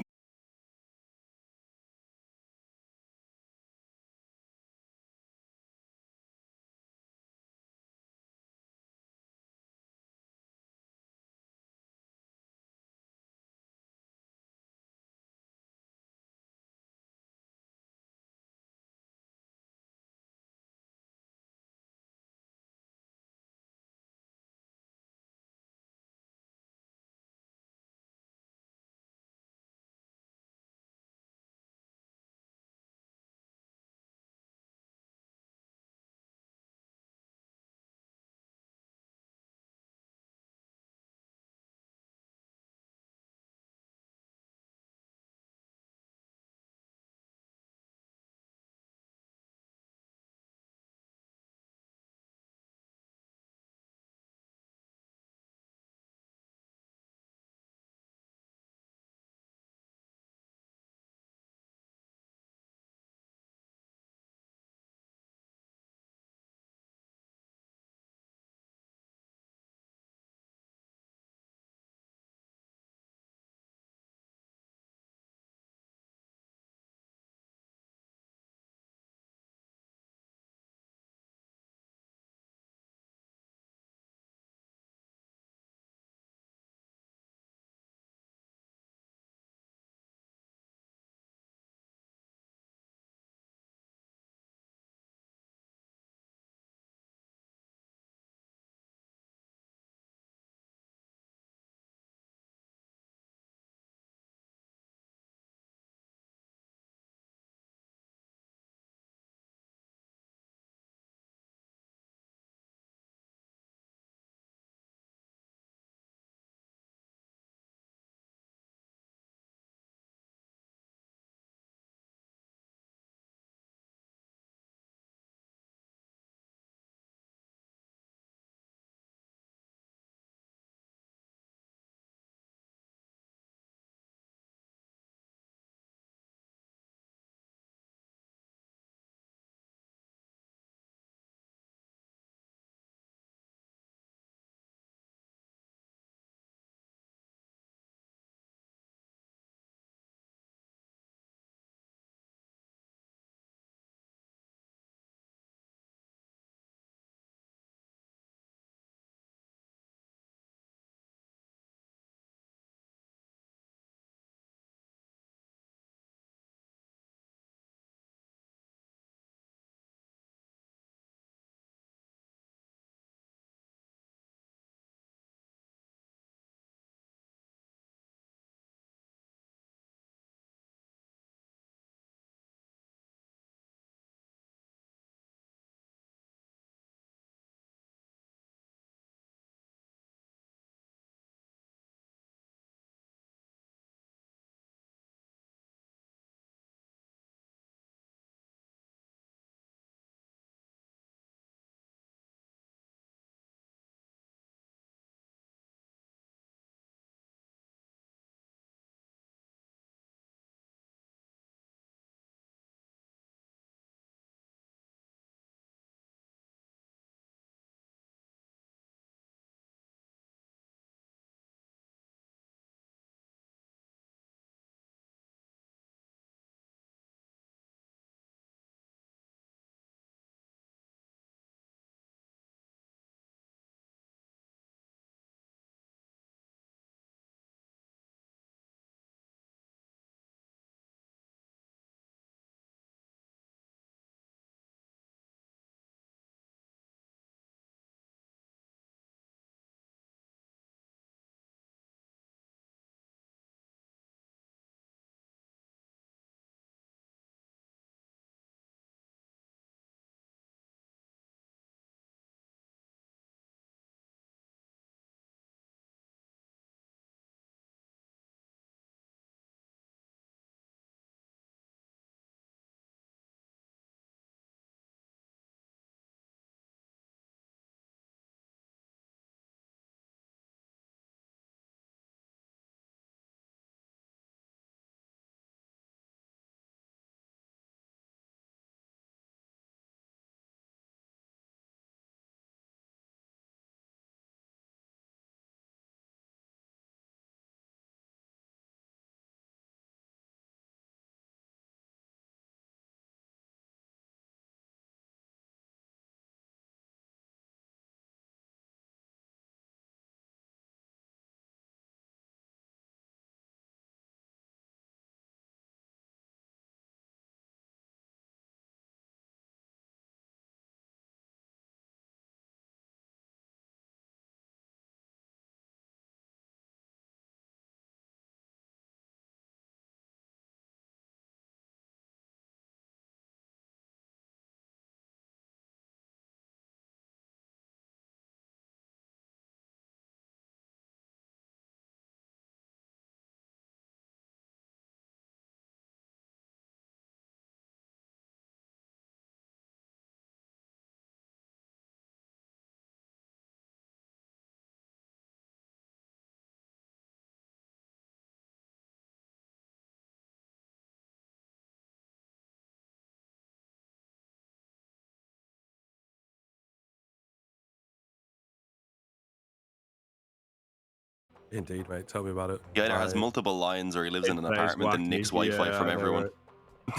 Speaker 2: Indeed, mate. Tell me about it.
Speaker 1: He either has multiple lines or he lives in an apartment and nicks Wi-Fi from everyone.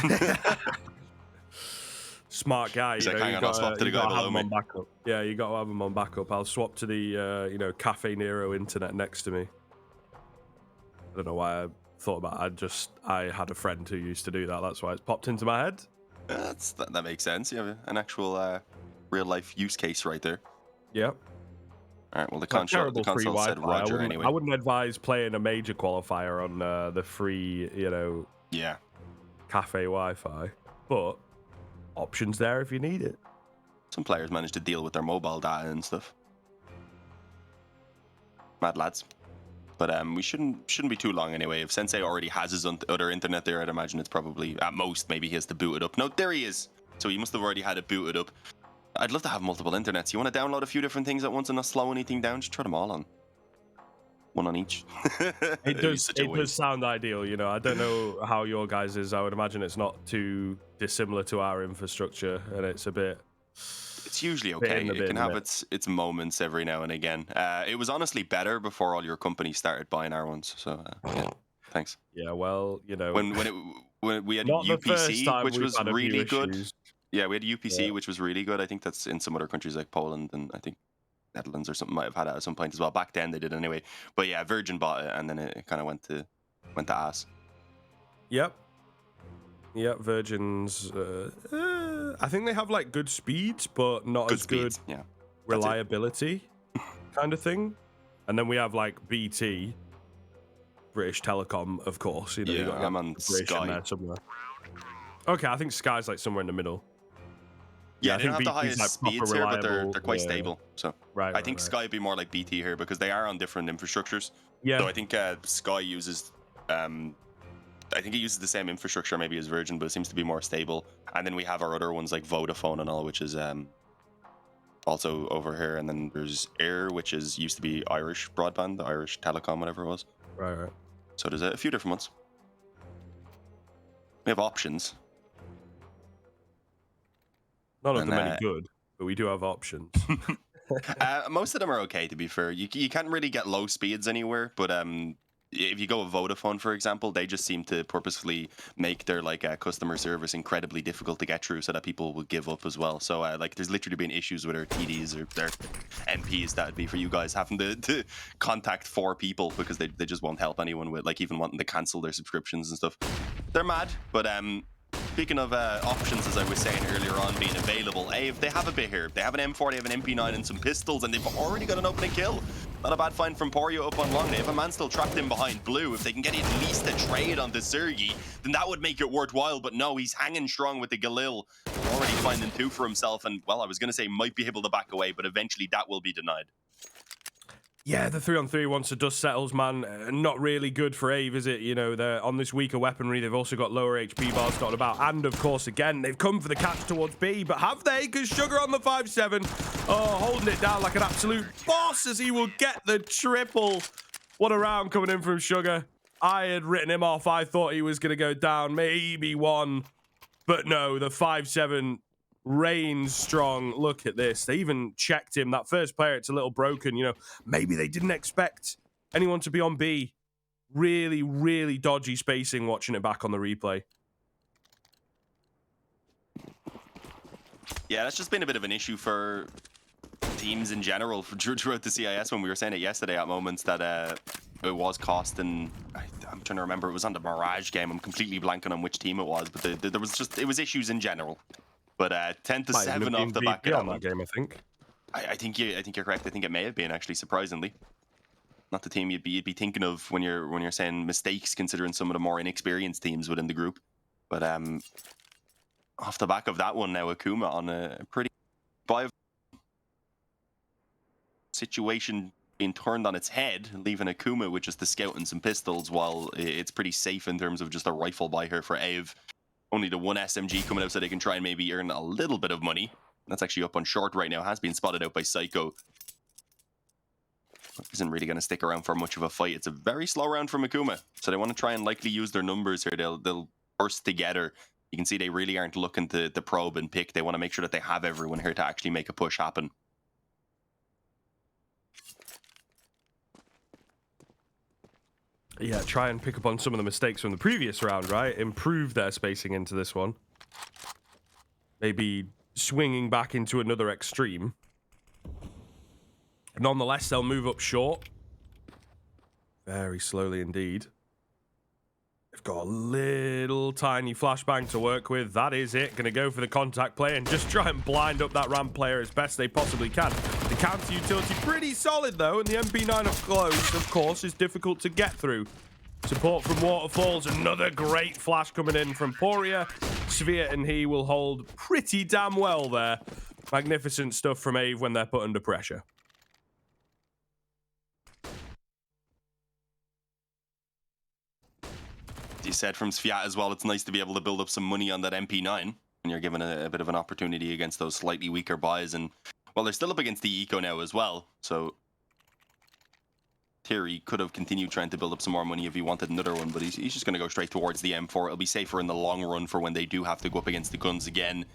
Speaker 2: Right? Smart guy,
Speaker 1: He's
Speaker 2: you
Speaker 1: like,
Speaker 2: know.
Speaker 1: hang on, I'll swap to the guy
Speaker 2: have
Speaker 1: below
Speaker 2: him
Speaker 1: me.
Speaker 2: on backup. Yeah, you got to have him on backup. I'll swap to the Cafe Nero internet next to me. I don't know why I thought about it. I had a friend who used to do that. That's why it's popped into my head.
Speaker 1: That makes sense. You have an actual real life use case right there.
Speaker 2: Yep.
Speaker 1: All right. Well, the
Speaker 2: Like
Speaker 1: console
Speaker 2: free
Speaker 1: said
Speaker 2: Wi-Fi.
Speaker 1: Roger anyway.
Speaker 2: I wouldn't advise playing a major qualifier on the free,
Speaker 1: Yeah.
Speaker 2: cafe Wi-Fi, but options there if you need it.
Speaker 1: Some players manage to deal with their mobile data and stuff. Mad lads. But we shouldn't be too long anyway. If Sensei already has his other internet there, I'd imagine it's probably, at most, maybe he has to boot it up. No, there he is. So he must have already had it booted up. I'd love to have multiple internets. You want to download a few different things at once and not slow anything down? Just try them all on. One on each.
Speaker 2: It does sound ideal, you know. I don't know how your guys is. I would imagine it's not too dissimilar to our infrastructure, and it's a bit.
Speaker 1: It's usually okay. It can have its moments every now and again. It was honestly better before all your companies started buying our ones. So yeah, thanks.
Speaker 2: Yeah, well, you know,
Speaker 1: when we had UPC, which was really good. Yeah, we had UPC, which was really good. I think that's in some other countries like Poland, and I think Netherlands or something might have had it at some point as well. Back then they did anyway. But yeah, Virgin bought it, and then it kind of went to ass.
Speaker 2: Yep. Virgin's. I think they have like good speeds, but not as good reliability, kind of thing. And then we have like BT, British Telecom, of course. You know, you got
Speaker 1: I'm on Sky
Speaker 2: there somewhere. Okay, I think Sky's like somewhere in the middle.
Speaker 1: Yeah, they don't have the highest speeds here, but they're quite stable. So I think Sky would be more like BT here because they are on different infrastructures.
Speaker 2: Yeah.
Speaker 1: So I think Sky uses, I think it uses the same infrastructure maybe as Virgin, but it seems to be more stable. And then we have our other ones like Vodafone and all, which is also over here. And then there's Air, which used to be Irish broadband, the Irish Telecom, whatever it was.
Speaker 2: Right.
Speaker 1: So there's a few different ones. We have options.
Speaker 2: None of them any good, but we do have options.
Speaker 1: Most of them are okay, to be fair. You can't really get low speeds anywhere, but if you go with Vodafone, for example, they just seem to purposefully make their customer service incredibly difficult to get through, so that people will give up as well. So there's literally been issues with their TDs or their MPs that'd be for you guys having to contact 4 people because they just won't help anyone with even wanting to cancel their subscriptions and stuff. They're mad, but speaking of options, as I was saying earlier on, being available, AVE, they have a bit here. They have an M4, they have an MP9 and some pistols, and they've already got an opening kill. Not a bad find from Porio up on long. They have a man still trapped in behind blue. If they can get at least a trade on the Sergi, then that would make it worthwhile. But no, he's hanging strong with the Galil. Already finding 2 for himself, and, well, I was going to say might be able to back away, but eventually that will be denied.
Speaker 2: Yeah, the 3-on-3 once the dust settles, man, not really good for AVE, is it? You know, they're on this weaker weaponry. They've also got lower HP bars dotted about. And, of course, again, they've come for the catch towards B. But have they? Because Sugar on the 5-7. Oh, holding it down like an absolute boss as he will get the triple. What a round coming in from Sugar. I had written him off. I thought he was going to go down, maybe 1. But no, the 5-7... reigns strong. Look at this. They even checked him. That first player, it's a little broken. You know, maybe they didn't expect anyone to be on B. Really, really dodgy spacing watching it back on the replay.
Speaker 1: Yeah, that's just been a bit of an issue for teams in general throughout the CIS when we were saying it yesterday at moments that it was costing. I'm trying to remember. It was on the Mirage game. I'm completely blanking on which team it was, but there was just, it was issues in general. But 10-7 off the back of that
Speaker 2: game, I think.
Speaker 1: I think you're correct. I think it may have been, actually, surprisingly. Not the team you'd be thinking of when you're saying mistakes, considering some of the more inexperienced teams within the group. But off the back of that one now, Akuma on a pretty situation being turned on its head, leaving Akuma with just the scout and some pistols, while it's pretty safe in terms of just a rifle buy here for AVE. Only the 1 SMG coming out so they can try and maybe earn a little bit of money. That's actually up on short right now. Has been spotted out by Psycho. Isn't really going to stick around for much of a fight. It's a very slow round from Akuma. So they want to try and likely use their numbers here. They'll burst together. You can see they really aren't looking to probe and pick. They want to make sure that they have everyone here to actually make a push happen.
Speaker 2: Yeah, try and pick up on some of the mistakes from the previous round, right? Improve their spacing into this one. Maybe swinging back into another extreme. Nonetheless, they'll move up short. Very slowly indeed. They've got a little tiny flashbang to work with. That is it. Going to go for the contact play and just try and blind up that ramp player as best they possibly can. The counter utility pretty solid though, and the MP9 up close, of course, is difficult to get through. Support from Waterfalls. Another great flash coming in from Poria. Sphere and he will hold pretty damn well there. Magnificent stuff from AVE when they're put under pressure.
Speaker 1: You said from Sviat as well, it's nice to be able to build up some money on that MP9 when you're given a bit of an opportunity against those slightly weaker buys. And, well, they're still up against the Eco now as well. So, Theory could have continued trying to build up some more money if he wanted another one, but he's just going to go straight towards the M4. It'll be safer in the long run for when they do have to go up against the guns again. And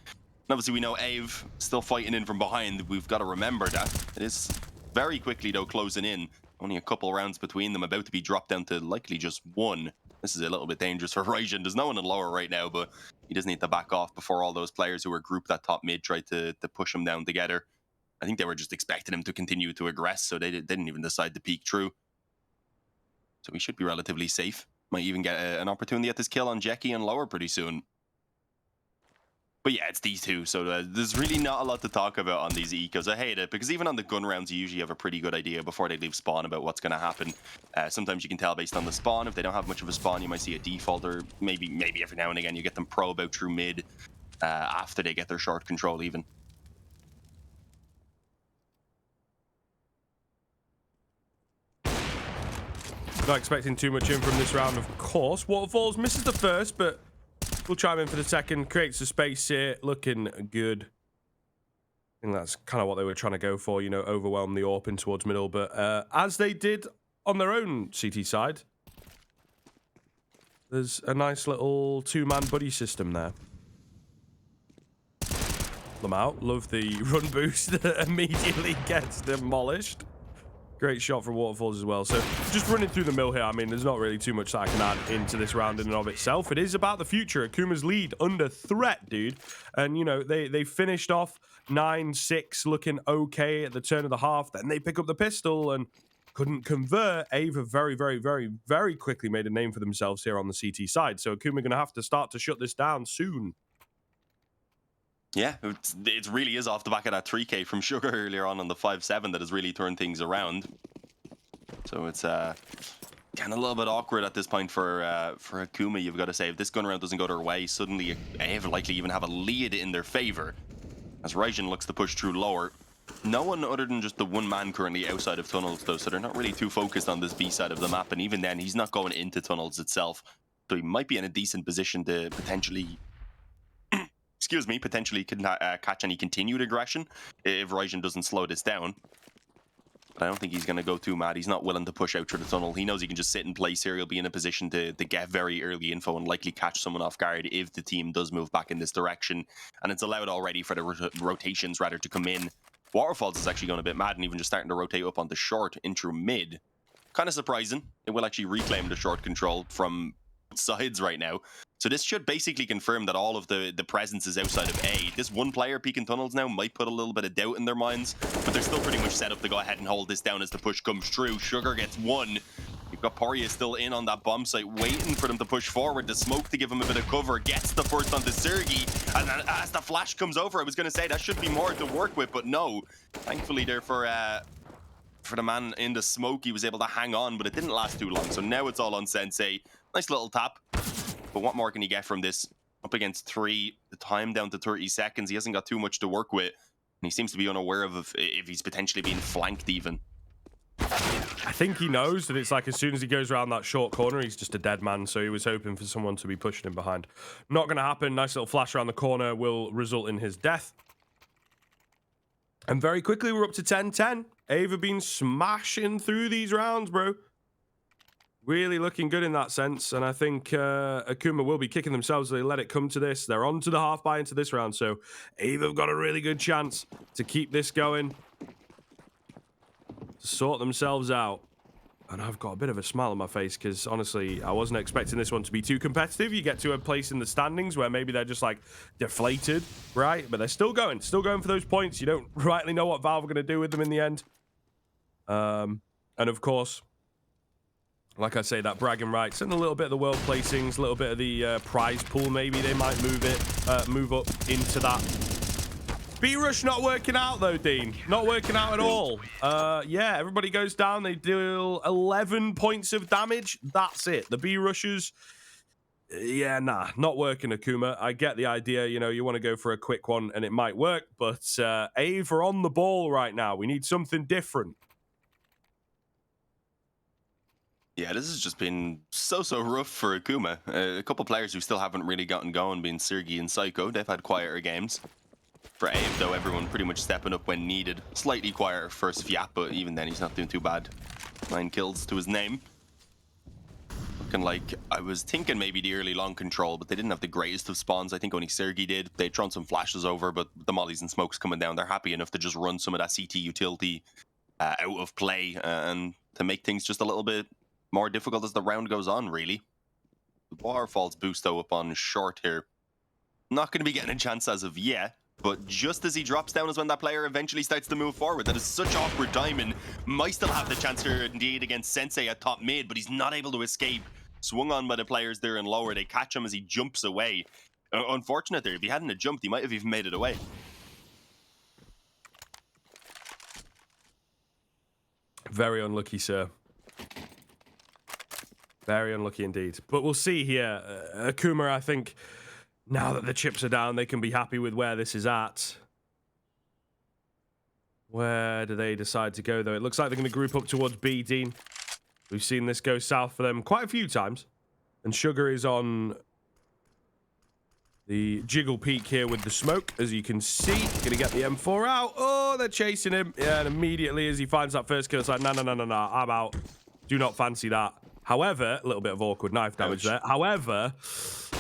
Speaker 1: obviously, we know AVE still fighting in from behind. We've got to remember that. It is very quickly, though, closing in. Only a couple rounds between them, about to be dropped down to likely just one. This is a little bit dangerous for Ryzen. There's no one in lower right now, but he does need to back off before all those players who were grouped at top mid tried to push him down together. I think they were just expecting him to continue to aggress, so they didn't even decide to peek through. So he should be relatively safe. Might even get an opportunity at this kill on Jackie and lower pretty soon. But yeah, it's these two, so there's really not a lot to talk about on these ecos. I hate it, because even on the gun rounds, you usually have a pretty good idea before they leave spawn about what's going to happen. Sometimes you can tell based on the spawn. If they don't have much of a spawn, you might see a default, or maybe every now and again you get them probe out through mid after they get their short control even.
Speaker 2: Not expecting too much in from this round, of course. Waterfalls misses the first, but we'll chime in for the second. Creates a space here, looking good. I think that's kind of what they were trying to go for, you know, overwhelm the AWP in towards middle. But as they did on their own CT side, there's a nice little two-man buddy system there. Them out. Love the run boost that immediately gets demolished. Great shot from Waterfalls as well. So just running through the mill here, I mean, there's not really too much that I can add into this round in and of itself. It is about the future. Akuma's lead under threat, dude. And, you know, they finished off 9-6 looking okay at the turn of the half. Then they pick up the pistol and couldn't convert. AVE have very quickly made a name for themselves here on the CT side. So Akuma going to have to start to shut this down soon.
Speaker 1: Yeah, it really is off the back of that 3K from Sugar earlier on the 5-7 that has really turned things around. So it's kind of a little bit awkward at this point for Akuma, you've got to say. If this gun round doesn't go their way, suddenly AVE likely even have a lead in their favor. As Ryzen looks to push through lower. No one other than just the one man currently outside of tunnels, though, so they're not really too focused on this B side of the map. And even then, he's not going into tunnels itself. So he might be in a decent position to potentially... potentially can catch any continued aggression if Ryzen doesn't slow this down. But I don't think he's going to go too mad. He's not willing to push out through the tunnel. He knows he can just sit in place here. He'll be in a position to get very early info and likely catch someone off guard if the team does move back in this direction. And it's allowed already for the rotations rather to come in. Waterfalls is actually going a bit mad and even just starting to rotate up onto short in through mid. Kind of surprising. It will actually reclaim the short control from sides right now. So this should basically confirm that all of the presence is outside of A. This one player peeking tunnels now might put a little bit of doubt in their minds, but they're still pretty much set up to go ahead and hold this down as the push comes through. Sugar gets one. You've got Poria still in on that bomb site, waiting for them to push forward. The smoke to give him a bit of cover, gets the first onto Sergi, and then as the flash comes over, I was going to say that should be more to work with, but no. Thankfully there for the man in the smoke, he was able to hang on, but it didn't last too long. So now it's all on Sensei. Nice little tap. But what more can he get from this? Up against 3, the time down to 30 seconds. He hasn't got too much to work with. And he seems to be unaware of if he's potentially being flanked even.
Speaker 2: I think he knows that it's like as soon as he goes around that short corner, he's just a dead man. So he was hoping for someone to be pushing him behind. Not going to happen. Nice little flash around the corner will result in his death. And very quickly, we're up to 10-10. AVE have been smashing through these rounds, bro. Really looking good in that sense, and I think Akuma will be kicking themselves if they let it come to this. They're on to the half buy into this round, so AVE have got a really good chance to keep this going, to sort themselves out. And I've got a bit of a smile on my face because, honestly, I wasn't expecting this one to be too competitive. You get to a place in the standings where maybe they're just, like, deflated, right? But they're still going for those points. You don't rightly know what Valve are going to do with them in the end. And, of course, like I say, that bragging rights and a little bit of the world placings, a little bit of the prize pool, maybe they might move up into that. B-Rush not working out, though, Dean. Not working out at all. Yeah, everybody goes down. They deal 11 points of damage. That's it. The B-Rushers, yeah, nah, not working, Akuma. I get the idea. You know, you want to go for a quick one, and it might work. But AVE are on the ball right now. We need something different.
Speaker 1: Yeah, this has just been so rough for Akuma. A couple players who still haven't really gotten going, being Sergi and Psycho. They've had quieter games. For AVE, though, everyone pretty much stepping up when needed. Slightly quieter first Fiat, but even then he's not doing too bad. 9 kills to his name. Looking like, I was thinking maybe the early long control, but they didn't have the greatest of spawns. I think only Sergi did. They'd thrown some flashes over, but the mollies and smokes coming down, they're happy enough to just run some of that CT utility out of play and to make things just a little bit more difficult as the round goes on, really. The waterfalls boost, though, up on short here. Not going to be getting a chance as of yet. But just as he drops down is when that player eventually starts to move forward. That is such awkward timing. Might still have the chance here indeed against Sensei at top mid, but he's not able to escape. Swung on by the players there and lower. They catch him as he jumps away. Unfortunate there. If he hadn't have jumped, he might have even made it away.
Speaker 2: Very unlucky, sir. Very unlucky indeed. But we'll see here. Akuma, I think, now that the chips are down, they can be happy with where this is at. Where do they decide to go, though? It looks like they're going to group up towards B, Dean. We've seen this go south for them quite a few times. And Sugar is on the jiggle peak here with the smoke, as you can see. Going to get the M4 out. Oh, they're chasing him. Yeah, and immediately as he finds that first kill, it's like, no, I'm out. Do not fancy that. However, a little bit of awkward knife damage there. However,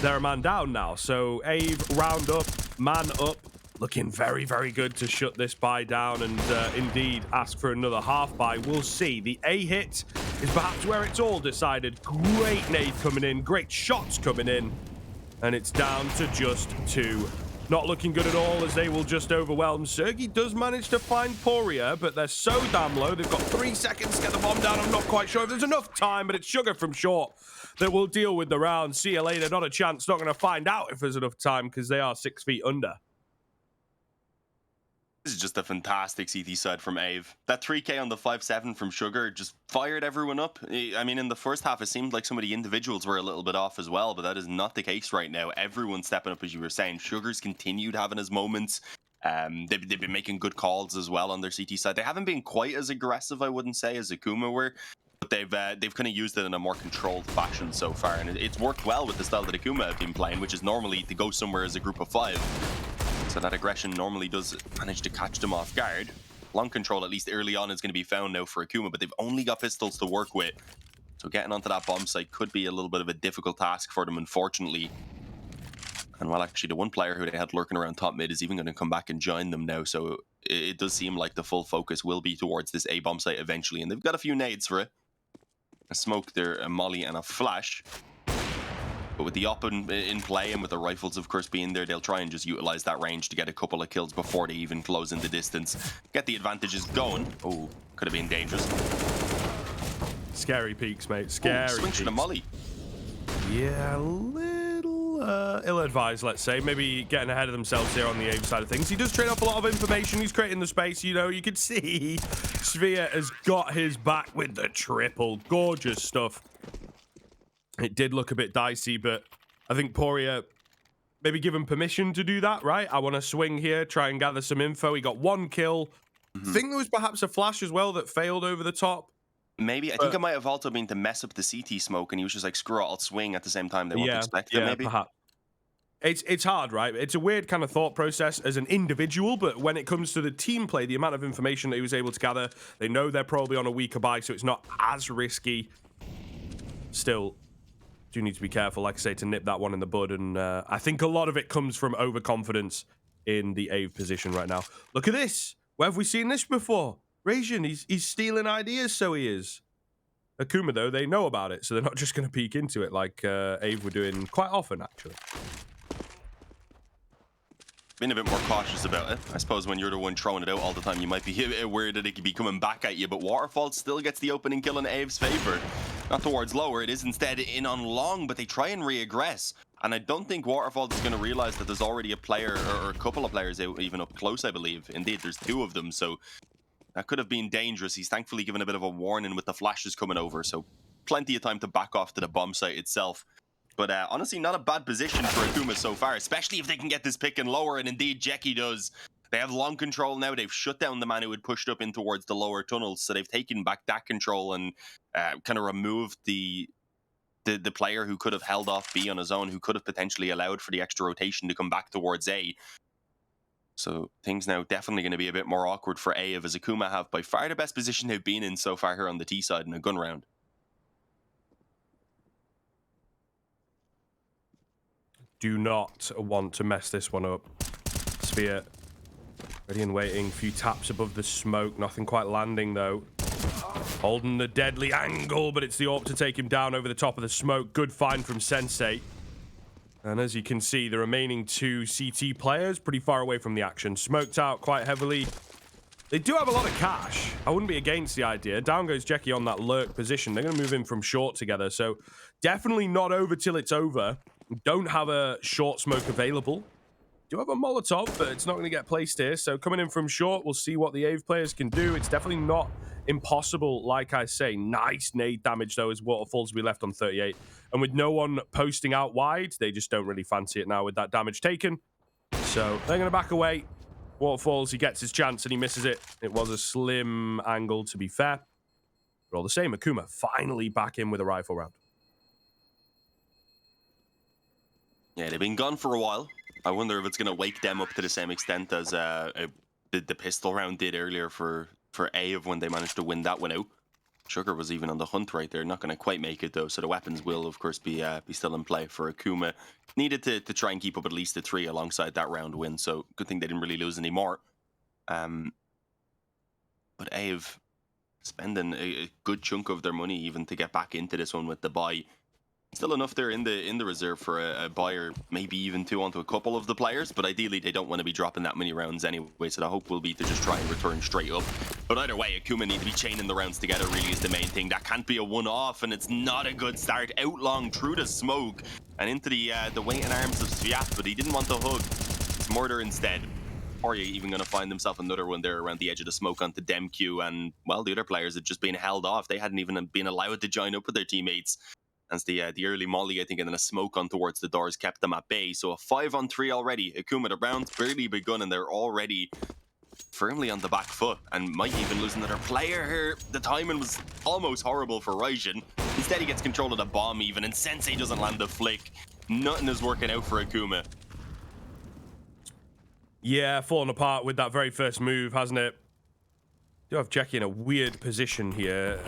Speaker 2: they're a man down now. So AVE round up, man up. Looking very good to shut this buy down and indeed ask for another half buy. We'll see. The A hit is perhaps where it's all decided. Great nade coming in. Great shots coming in. And it's down to just 2. Not looking good at all as they will just overwhelm. Sergi does manage to find Poria, but they're so damn low. They've got 3 seconds to get the bomb down. I'm not quite sure if there's enough time, but it's Sugar from short that will deal with the round. See you later. Not a chance. Not going to find out if there's enough time because they are 6 feet under.
Speaker 1: This is just a fantastic CT side from AVE. That 3K on the 5-7 from Sugar just fired everyone up. I mean, in the first half, it seemed like some of the individuals were a little bit off as well, but that is not the case right now. Everyone's stepping up, as you were saying. Sugar's continued having his moments. They've been making good calls as well on their CT side. They haven't been quite as aggressive, I wouldn't say, as Akuma were, but they've kind of used it in a more controlled fashion so far, and it's worked well with the style that Akuma have been playing, which is normally to go somewhere as a group of 5. So that aggression normally does manage to catch them off guard. Long control, at least early on, is going to be found now for Akuma, but they've only got pistols to work with. So getting onto that bomb site could be a little bit of a difficult task for them, unfortunately. And while actually the one player who they had lurking around top mid is even going to come back and join them now. So it does seem like the full focus will be towards this A bomb site eventually. And they've got a few nades for it. A smoke there, a molly, and a flash. But with the op in play and with the rifles, of course, being there, they'll try and just utilize that range to get a couple of kills before they even close in the distance. Get the advantages going. Oh, could have been dangerous.
Speaker 2: Scary peaks, mate. Scary
Speaker 1: swing to the molly.
Speaker 2: Yeah, a little ill-advised, let's say. Maybe getting ahead of themselves here on the AVE side of things. He does trade off a lot of information. He's creating the space. You know, you can see Sphere has got his back with the triple. Gorgeous stuff. It did look a bit dicey, but I think Poria maybe give him permission to do that, right? I want to swing here, try and gather some info. He got 1 kill. I think there was perhaps a flash as well that failed over the top.
Speaker 1: Maybe. I think it might have also been to mess up the CT smoke, and he was just like, screw it, I'll swing at the same time. They won't expect it, maybe.
Speaker 2: Perhaps. It's hard, right? It's a weird kind of thought process as an individual, but when it comes to the team play, the amount of information that he was able to gather, they know they're probably on a weaker buy, so it's not as risky. Still, do need to be careful, like I say, to nip that one in the bud. And I think a lot of it comes from overconfidence in the AVE position right now. Look at this. Where have we seen this before? Rasian, he's stealing ideas, so he is. Akuma, though, they know about it, so they're not just going to peek into it like AVE were doing quite often, actually.
Speaker 1: Been a bit more cautious about it. I suppose when you're the one throwing it out all the time, you might be a bit worried that it could be coming back at you, but Waterfall still gets the opening kill in AVE's favor. Not towards lower, it is instead in on long, but they try and reaggress. And I don't think Waterfall is going to realize that there's already a player, or a couple of players even up close, I believe. Indeed, there's 2 of them, so that could have been dangerous. He's thankfully given a bit of a warning with the flashes coming over, so plenty of time to back off to the bomb site itself. But honestly, not a bad position for Akuma so far, especially if they can get this pick and lower, and indeed Jeki does. They have long control now. They've shut down the man who had pushed up in towards the lower tunnels, so they've taken back that control and kind of removed the player who could have held off B on his own, who could have potentially allowed for the extra rotation to come back towards A. So things now definitely going to be a bit more awkward for AVE, as Akuma have by far the best position they've been in so far here on the T side in a gun round.
Speaker 2: Do not want to mess this one up. Sphere. Ready and waiting. Few taps above the smoke. Nothing quite landing, though. Holding the deadly angle, but it's the AWP to take him down over the top of the smoke. Good find from Sensei. And as you can see, the remaining 2 CT players pretty far away from the action. Smoked out quite heavily. They do have a lot of cash. I wouldn't be against the idea. Down goes Jeki on that lurk position. They're going to move in from short together. So definitely not over till it's over. Don't have a short smoke available. Do have a Molotov, but it's not going to get placed here. So coming in from short, we'll see what the AVE players can do. It's definitely not impossible, like I say. Nice nade damage, though, as Waterfalls will be left on 38. And with no one posting out wide, they just don't really fancy it now with that damage taken. So they're going to back away. Waterfalls, he gets his chance and he misses it. It was a slim angle, to be fair. But all the same, Akuma finally back in with a rifle round.
Speaker 1: Yeah, they've been gone for a while. I wonder if it's going to wake them up to the same extent as the pistol round did earlier for AVE when they managed to win that one out. Sugar was even on the hunt right there. Not going to quite make it, though, so the weapons will, of course, be still in play for Akuma. Needed to try and keep up at least a 3 alongside that round win, so good thing they didn't really lose any more. But AVE spending a good chunk of their money even to get back into this one with the buy. Still enough there in the reserve for a buyer, maybe even 2 onto a couple of the players, but ideally they don't want to be dropping that many rounds anyway, so the hope will be to just try and return straight up. But either way, Akuma need to be chaining the rounds together really is the main thing. That can't be a one-off, and it's not a good start. Out long through the smoke and into the waiting arms of Sviat, but he didn't want the hug. It's murder instead. Or you're even going to find himself another one there around the edge of the smoke onto Demq, and, well, the other players had just been held off. They hadn't even been allowed to join up with their teammates. As the early molly, I think, and then a smoke on towards the doors kept them at bay. So a 5-on-3 already. Akuma, the round's barely begun, and they're already firmly on the back foot, and might even lose another player here. The timing was almost horrible for Raijin. Instead, he gets control of the bomb even, and Sensei doesn't land the flick. Nothing is working out for Akuma.
Speaker 2: Yeah, falling apart with that very first move, hasn't it? Do have Jeki in a weird position here.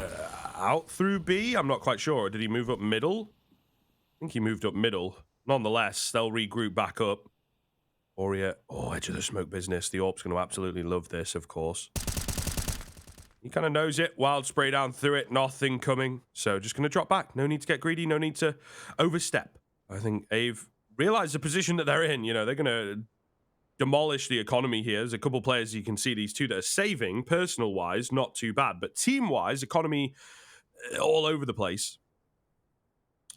Speaker 2: Out through B? I'm not quite sure. Did he move up middle? I think he moved up middle. Nonetheless, they'll regroup back up. Aurea, edge of the smoke business. The AWP's going to absolutely love this, of course. He kind of knows it. Wild spray down through it. Nothing coming. So just going to drop back. No need to get greedy. No need to overstep. I think AVE realized the position that they're in. You know, they're going to demolish the economy here. There's a couple players you can see, these 2 that are saving, personal-wise, not too bad. But team-wise, economy all over the place.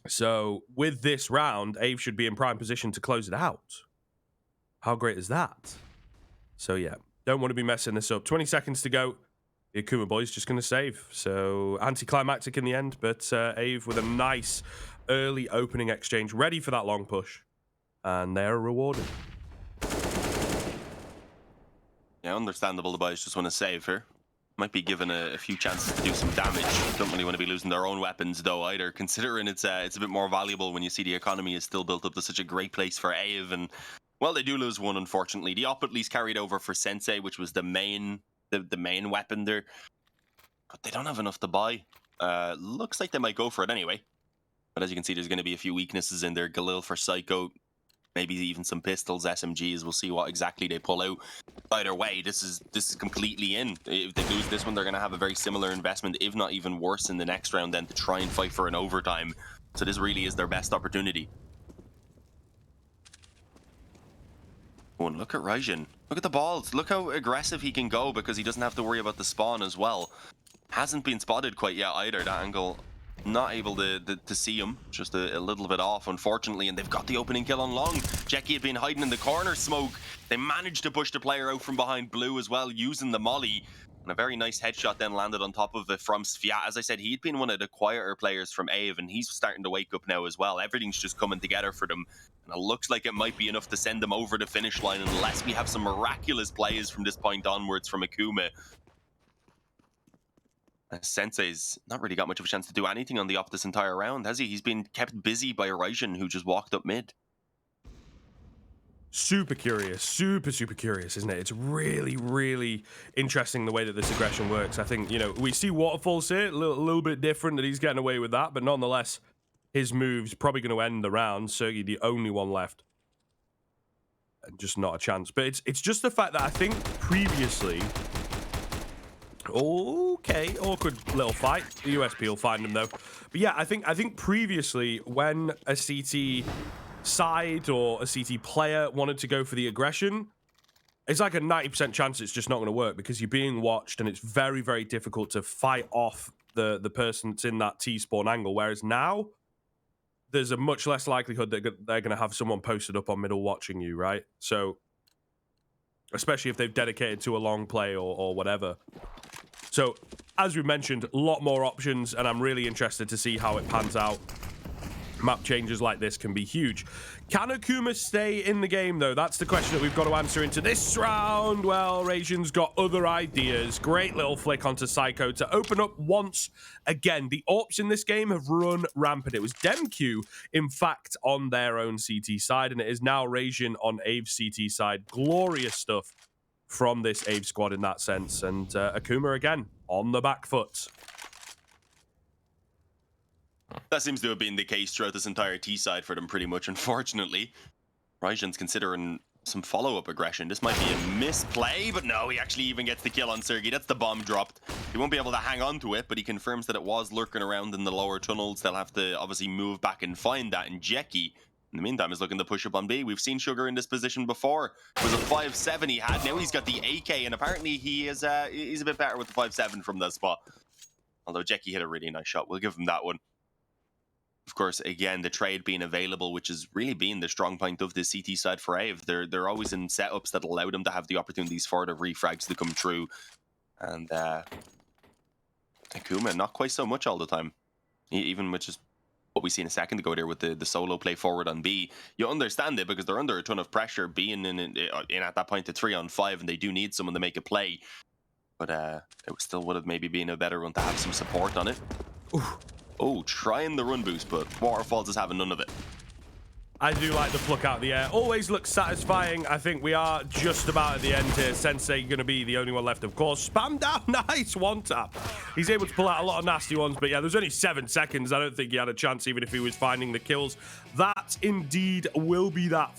Speaker 2: So with this round, AVE should be in prime position to close it out. How great is that? So yeah, don't want to be messing this up. 20 seconds to go. The Akuma boys just going to save. So anticlimactic in the end, but AVE with a nice early opening exchange, ready for that long push. And they're rewarded.
Speaker 1: Yeah, understandable. The boys just want to save here. Might be given a few chances to do some damage. Don't really want to be losing their own weapons, though, either, considering it's a bit more valuable when you see the economy is still built up to such a great place for AVE. And, well, they do lose one, unfortunately. The op at least carried over for Sensei, which was the main weapon there. But they don't have enough to buy. Looks like they might go for it anyway. But as you can see, there's going to be a few weaknesses in there. Galil for Psycho. maybe even some pistols, SMGs. We'll see what exactly they pull out. Either way, this is completely in. If they lose this one, they're going to have a very similar investment, if not even worse, in the next round then to try and fight for an overtime. So this really is their best opportunity. Oh, and look at Raijin. Look at the balls. Look how aggressive he can go because he doesn't have to worry about the spawn as well. Hasn't been spotted quite yet either, that angle. Not able to see him, just a little bit off, unfortunately, and they've got the opening kill on long. Jackie had been hiding in the corner smoke. They managed to push the player out from behind blue as well, using the molly. And a very nice headshot then landed on top of it from Sviat. As I said, he'd been one of the quieter players from AVE, and he's starting to wake up now as well. Everything's just coming together for them. And it looks like it might be enough to send them over the finish line unless we have some miraculous plays from this point onwards from Akuma. Sensei's not really got much of a chance to do anything on the op this entire round, has he? He's been kept busy by Raijin, who just walked up mid.
Speaker 2: Super curious, super curious, isn't it? It's really interesting the way that this aggression works. I think, you know, we see Waterfalls here, a little bit different that he's getting away with that, but nonetheless, his move's probably going to end the round. Sergey, the only one left. And just not a chance. But it's just the fact that I think previously... Okay, awkward little fight. The USP will find him though. But yeah, I think previously when a CT side or a CT player wanted to go for the aggression, it's like a 90% chance it's just not going to work because you're being watched and it's very difficult to fight off the person that's in that T-spawn angle. Whereas now, there's a much less likelihood that they're going to have someone posted up on middle watching you, right? So, especially if they've dedicated to a long play or whatever. So, as we mentioned, a lot more options, and I'm really interested to see how it pans out. Map changes like this can be huge. Can Akuma stay in the game, though? That's the question that we've got to answer into this round. Well, Raijin's got other ideas. Great little flick onto Psycho to open up once again. The AWPs in this game have run rampant. It was DemQ, in fact, on their own CT side, and it is now Raijin on AVE CT side. Glorious stuff from this AVE squad in that sense. And Akuma, again, on the back foot.
Speaker 1: That seems to have been the case throughout this entire T side for them, pretty much, unfortunately. Raijin's considering some follow-up aggression. This might be a misplay, but no, he actually even gets the kill on Sergey. That's the bomb dropped. He won't be able to hang on to it, but he confirms that it was lurking around in the lower tunnels. They'll have to obviously move back and find that. And Jackie, in the meantime, is looking to push up on B. We've seen Sugar in this position before. It was a 5-7 he had. Now he's got the AK, and apparently he is he's a bit better with the 5-7 from that spot. Although Jackie hit a really nice shot. We'll give him that one. Of course, again, the trade being available, which has really been the strong point of the CT side for AVE. They're always in setups that allow them to have the opportunities for the refrags to come true. And Akuma, not quite so much all the time. Even with just what we seen a second ago there with the solo play forward on B. You understand it because they're under a ton of pressure being in at that point to 3-on-5, and they do need someone to make a play. But it still would have maybe been a better one to have some support on it. Oof. Oh, trying the run boost, but Waterfalls is having none of it.
Speaker 2: I do like the fluck out of the air. Always looks satisfying. I think we are just about at the end here. Sensei going to be the only one left, of course. Spam down. Nice one tap. He's able to pull out a lot of nasty ones, but yeah, there's only 7 seconds. I don't think he had a chance, even if he was finding the kills. That indeed will be that